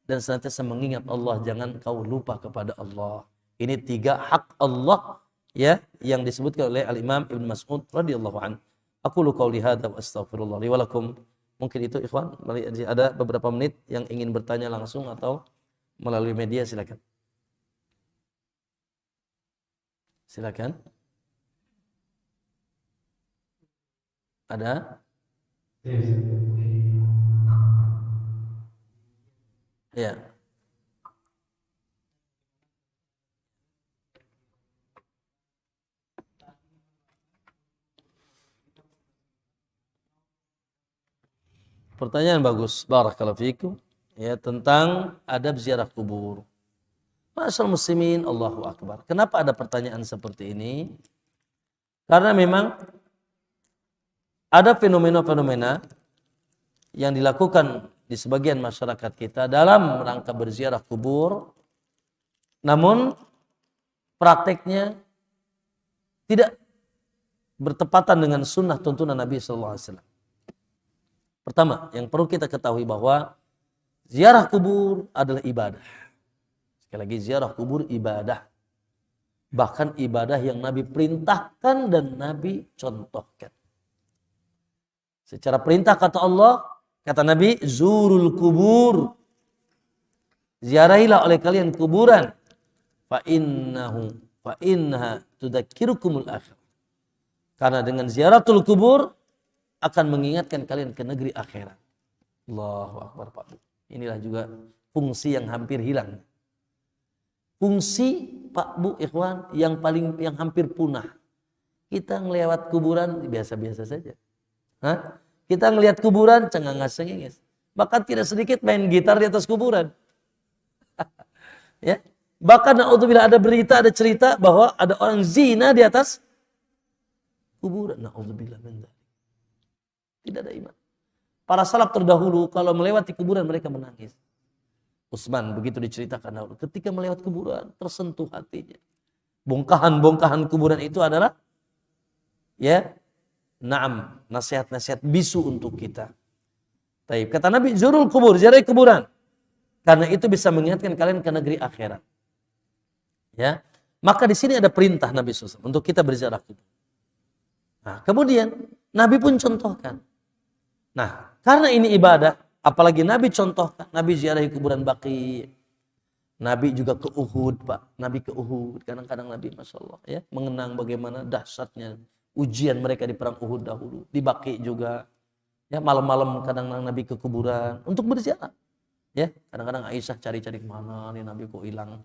dan senantiasa mengingat Allah, jangan kau lupa kepada Allah. Ini 3 hak Allah ya yang disebutkan oleh Al-Imam Ibnu Mas'ud radhiyallahu anhu. Aku lu qauli hadza wa astaghfirullah li wa lakum. Mungkin itu ikhwan, ada beberapa menit yang ingin bertanya langsung atau melalui media, silakan. Silakan. Ada? Ya. Pertanyaan bagus. Barakallahu fikum. Ya, tentang adab ziarah kubur. Ma'asyiral muslimin, Allahu akbar. Kenapa ada pertanyaan seperti ini? Karena memang ada fenomena-fenomena yang dilakukan di sebagian masyarakat kita dalam rangka berziarah kubur, namun prakteknya tidak bertepatan dengan sunnah tuntunan Nabi SAW. Pertama, yang perlu kita ketahui bahwa ziarah kubur adalah ibadah. Sekali lagi, ziarah kubur ibadah. Bahkan ibadah yang Nabi perintahkan dan Nabi contohkan. Secara perintah kata Allah, kata Nabi, zurul kubur. Ziarahilah oleh kalian kuburan. Fa innaha tudzakirukumul akhir. Karena dengan ziaratul kubur akan mengingatkan kalian ke negeri akhirat. Allahu akbar, Pak. Inilah juga fungsi yang hampir hilang. Fungsi, Pak Bu, ikhwan, yang hampir punah. Kita ngelewat kuburan biasa-biasa saja. Hah? Kita ngelihat kuburan cengenges-cengenges. Bahkan tidak sedikit main gitar di atas kuburan. Ya. Bahkan naudzubillah ada berita, ada cerita bahwa ada orang zina di atas kuburan. Naudzubillah min dzalik. Tidak ada iman. Para salaf terdahulu kalau melewati kuburan mereka menangis. Utsman begitu diceritakan dahulu. Ketika melewati kuburan tersentuh hatinya. Bongkahan-bongkahan kuburan itu adalah ya, na'am, nasihat-nasihat bisu untuk kita. Taib. Kata Nabi, zurul kubur, ziarahi kuburan. Karena itu bisa mengingatkan kalian ke negeri akhirat. Ya. Maka di sini ada perintah Nabi SAW untuk kita berziarah kubur. Nah, kemudian Nabi pun contohkan. Nah, karena ini ibadah, apalagi Nabi contohkan, Nabi ziarahi kuburan Baqi. Nabi juga ke Uhud, Pak. Nabi ke Uhud. Kadang-kadang Nabi, Masya Allah, ya, mengenang bagaimana dahsyatnya ujian mereka di perang Uhud dahulu. Di Baqi juga. Ya, malam-malam kadang-kadang Nabi ke kuburan untuk berziarah. Ya, kadang-kadang Aisyah cari-cari kemana nih Nabi kok hilang.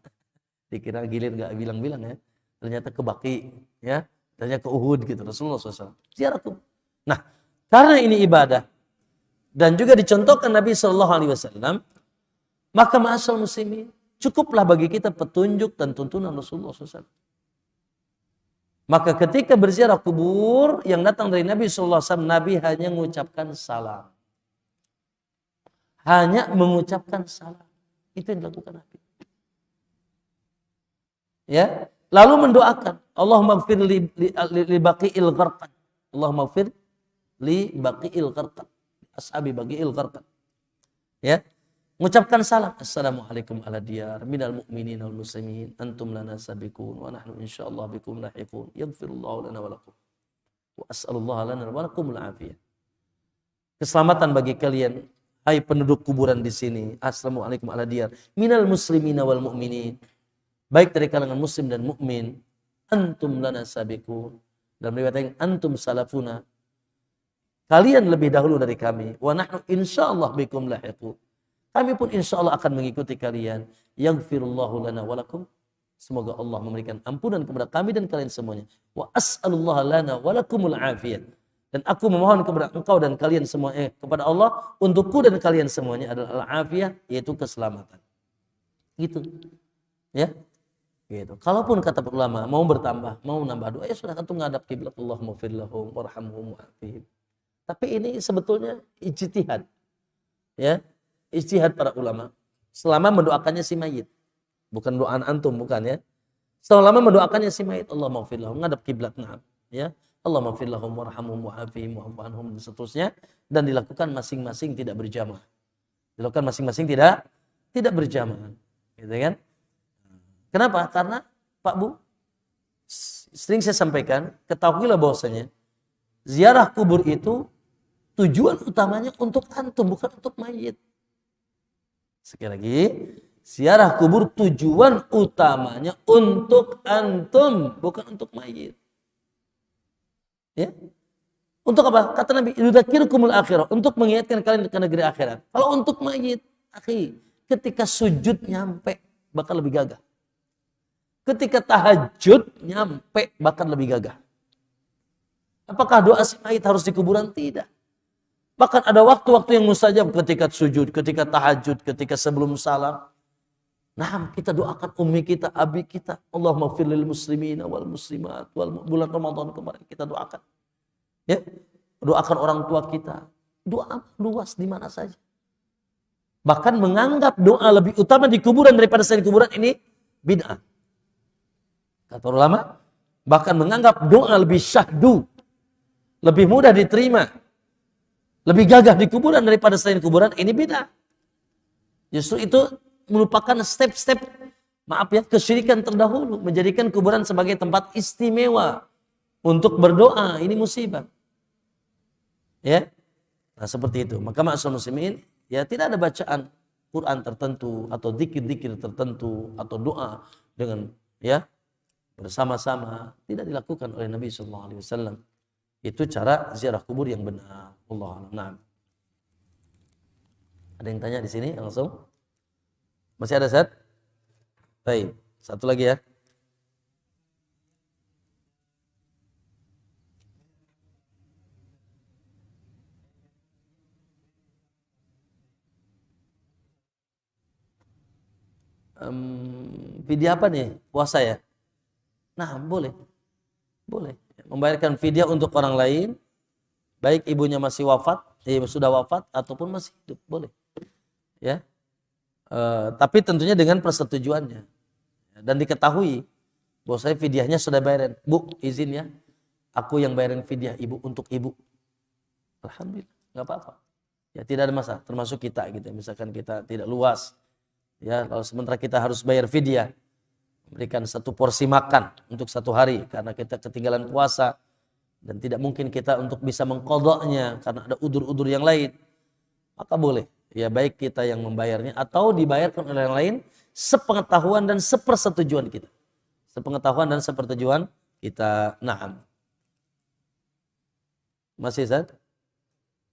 Dikira gilir nggak bilang-bilang ya. Ternyata ke Baqi, ya. Ternyata ke Uhud gitu. Rasulullah SAW. Ziarah kubur. Nah, karena ini ibadah dan juga dicontohkan Nabi SAW, maka ma'asal muslimin, cukuplah bagi kita petunjuk dan tuntunan Rasulullah SAW. Maka ketika berziarah kubur yang datang dari Nabi SAW, Nabi hanya mengucapkan salam. Hanya mengucapkan salam. Itu yang dilakukan Nabi. Ya, lalu mendoakan, Allahumma gfir li baqi'il gharqad. Allahumma gfir li baqi'il gharqad. Ashabi baqi'il gharqad. Ya. Mengucapkan salam, assalamualaikum ala diyar minal mu'minin wal muslimin antum lana sabiqun wa nahnu insyaallah bikum lahiqun yaghfirullahu lana wa lakum wa as'alullah lana wa lakum al-afiyah. Keselamatan bagi kalian hai penduduk kuburan di sini. Assalamualaikum ala diyar minal muslimin wal mu'minin, baik dari kalangan muslim dan mukmin. Antum lana sabiqun, dan riwayat yang antum salafuna, kalian lebih dahulu dari kami. Wa nahnu insyaallah bikum lahiqun, kami pun insya Allah akan mengikuti kalian. Yaghfirullahu lana walakum. Semoga Allah memberikan ampunan kepada kami dan kalian semuanya. Wa as'alullah lana walakumul afiyat. Dan aku memohon kepada engkau dan kalian semua, kepada Allah, untukku dan kalian semuanya adalah al-afiyah, yaitu keselamatan. Gitu. Ya. Gitu. Kalaupun kata ulama mau bertambah, mau nambah doa, ya sudah, antum ngadap kiblat, Allahumma fir lahum warhamhum wa'afihim. Tapi ini sebetulnya ijtihad. Ya. Ijtihad para ulama selama mendoakannya si mayit, bukan doa antum, bukan ya. Selama mendoakannya si mayit, Allah maghfir lahum, ngadap kiblat, na'am, ya, Allah maghfir lahum warhamhum wa'afihim wa'fu anhum, dan seterusnya, dan dilakukan masing-masing tidak berjamaah. Dilakukan masing-masing tidak berjamaah, gitu kan? Kenapa? Karena Pak Bu, sering saya sampaikan, ketahuilah bahwasanya ziarah kubur itu tujuan utamanya untuk antum, bukan untuk mayit. Sekali lagi, ziarah kubur tujuan utamanya untuk antum, bukan untuk mayit. Ya? Untuk apa? Kata Nabi, yudzakirukumul akhirah, untuk mengingatkan kalian ke negeri akhirat. Kalau untuk mayit, akhi, ketika sujud nyampe bakal lebih gagah. Ketika tahajud nyampe bakal lebih gagah. Apakah doa si mayit harus di kuburan? Tidak. Bahkan ada waktu-waktu yang mustajab, ketika sujud, ketika tahajud, ketika sebelum salam. Nah, kita doakan ummi kita, abi kita. Allahumma ighfir lil muslimina wal muslimat wal bulan Ramadan kemarin kita doakan. Ya, doakan orang tua kita. Doa luas di mana saja. Bahkan menganggap doa lebih utama di kuburan daripada selain kuburan ini bid'ah. Kata ulama, bahkan menganggap doa lebih syahdu, lebih mudah diterima, lebih gagah di kuburan daripada selain kuburan, ini beda. Justru itu merupakan step-step, maaf ya, kesyirikan terdahulu, menjadikan kuburan sebagai tempat istimewa untuk berdoa. Ini musibah. Ya. Nah, seperti itu. Maka ma'asyiral muslimin, ya, tidak ada bacaan Quran tertentu atau zikir-zikir tertentu atau doa dengan, ya, bersama-sama, tidak dilakukan oleh Nabi SAW. Itu cara ziarah kubur yang benar. Allah a'lam. Ada yang tanya di sini langsung? Masih ada, Ustaz? Baik, satu lagi ya. Fidyah apa nih? Puasa ya? Nah, boleh. Boleh. Membayarkan fidyah untuk orang lain, baik ibunya masih wafat, sudah wafat ataupun masih hidup, boleh. Ya. Tapi tentunya dengan persetujuannya. Dan diketahui bahwa saya fidyahnya sudah bayarin. Bu, izin ya, aku yang bayarin fidyah ibu untuk ibu. Alhamdulillah, nggak apa-apa. Ya, tidak ada masalah, termasuk kita gitu. Misalkan kita tidak luas, ya, kalau sementara kita harus bayar fidyah, memberikan satu porsi makan untuk satu hari karena kita ketinggalan puasa dan tidak mungkin kita untuk bisa mengqadanya karena ada udzur-udzur yang lain, maka boleh ya baik kita yang membayarnya atau dibayarkan oleh yang lain sepengetahuan dan sepersetujuan kita. Sepengetahuan dan sepersetujuan kita. Naam. Masih Ustaz?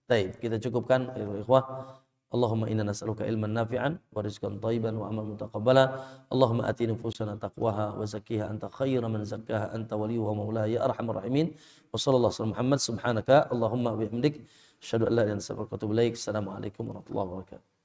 Baik, kita cukupkan ikhwah. Allahumma inna nas'aluka ilman nafi'an wa rizqan thayyiban wa amalan mutaqabbala. Allahumma ati nufusana taqwaha wa zakkiha anta khairu man zakkaha anta waliyuha maulaha ya arhamar rahimin. Wa sallallahu alaihi Muhammad subhanaka Allahumma wa bihamdik asyhadu an la ilaha illa anta astaghfiruka wa atubu ilaik. Assalamualaikum warahmatullahi wabarakatuh.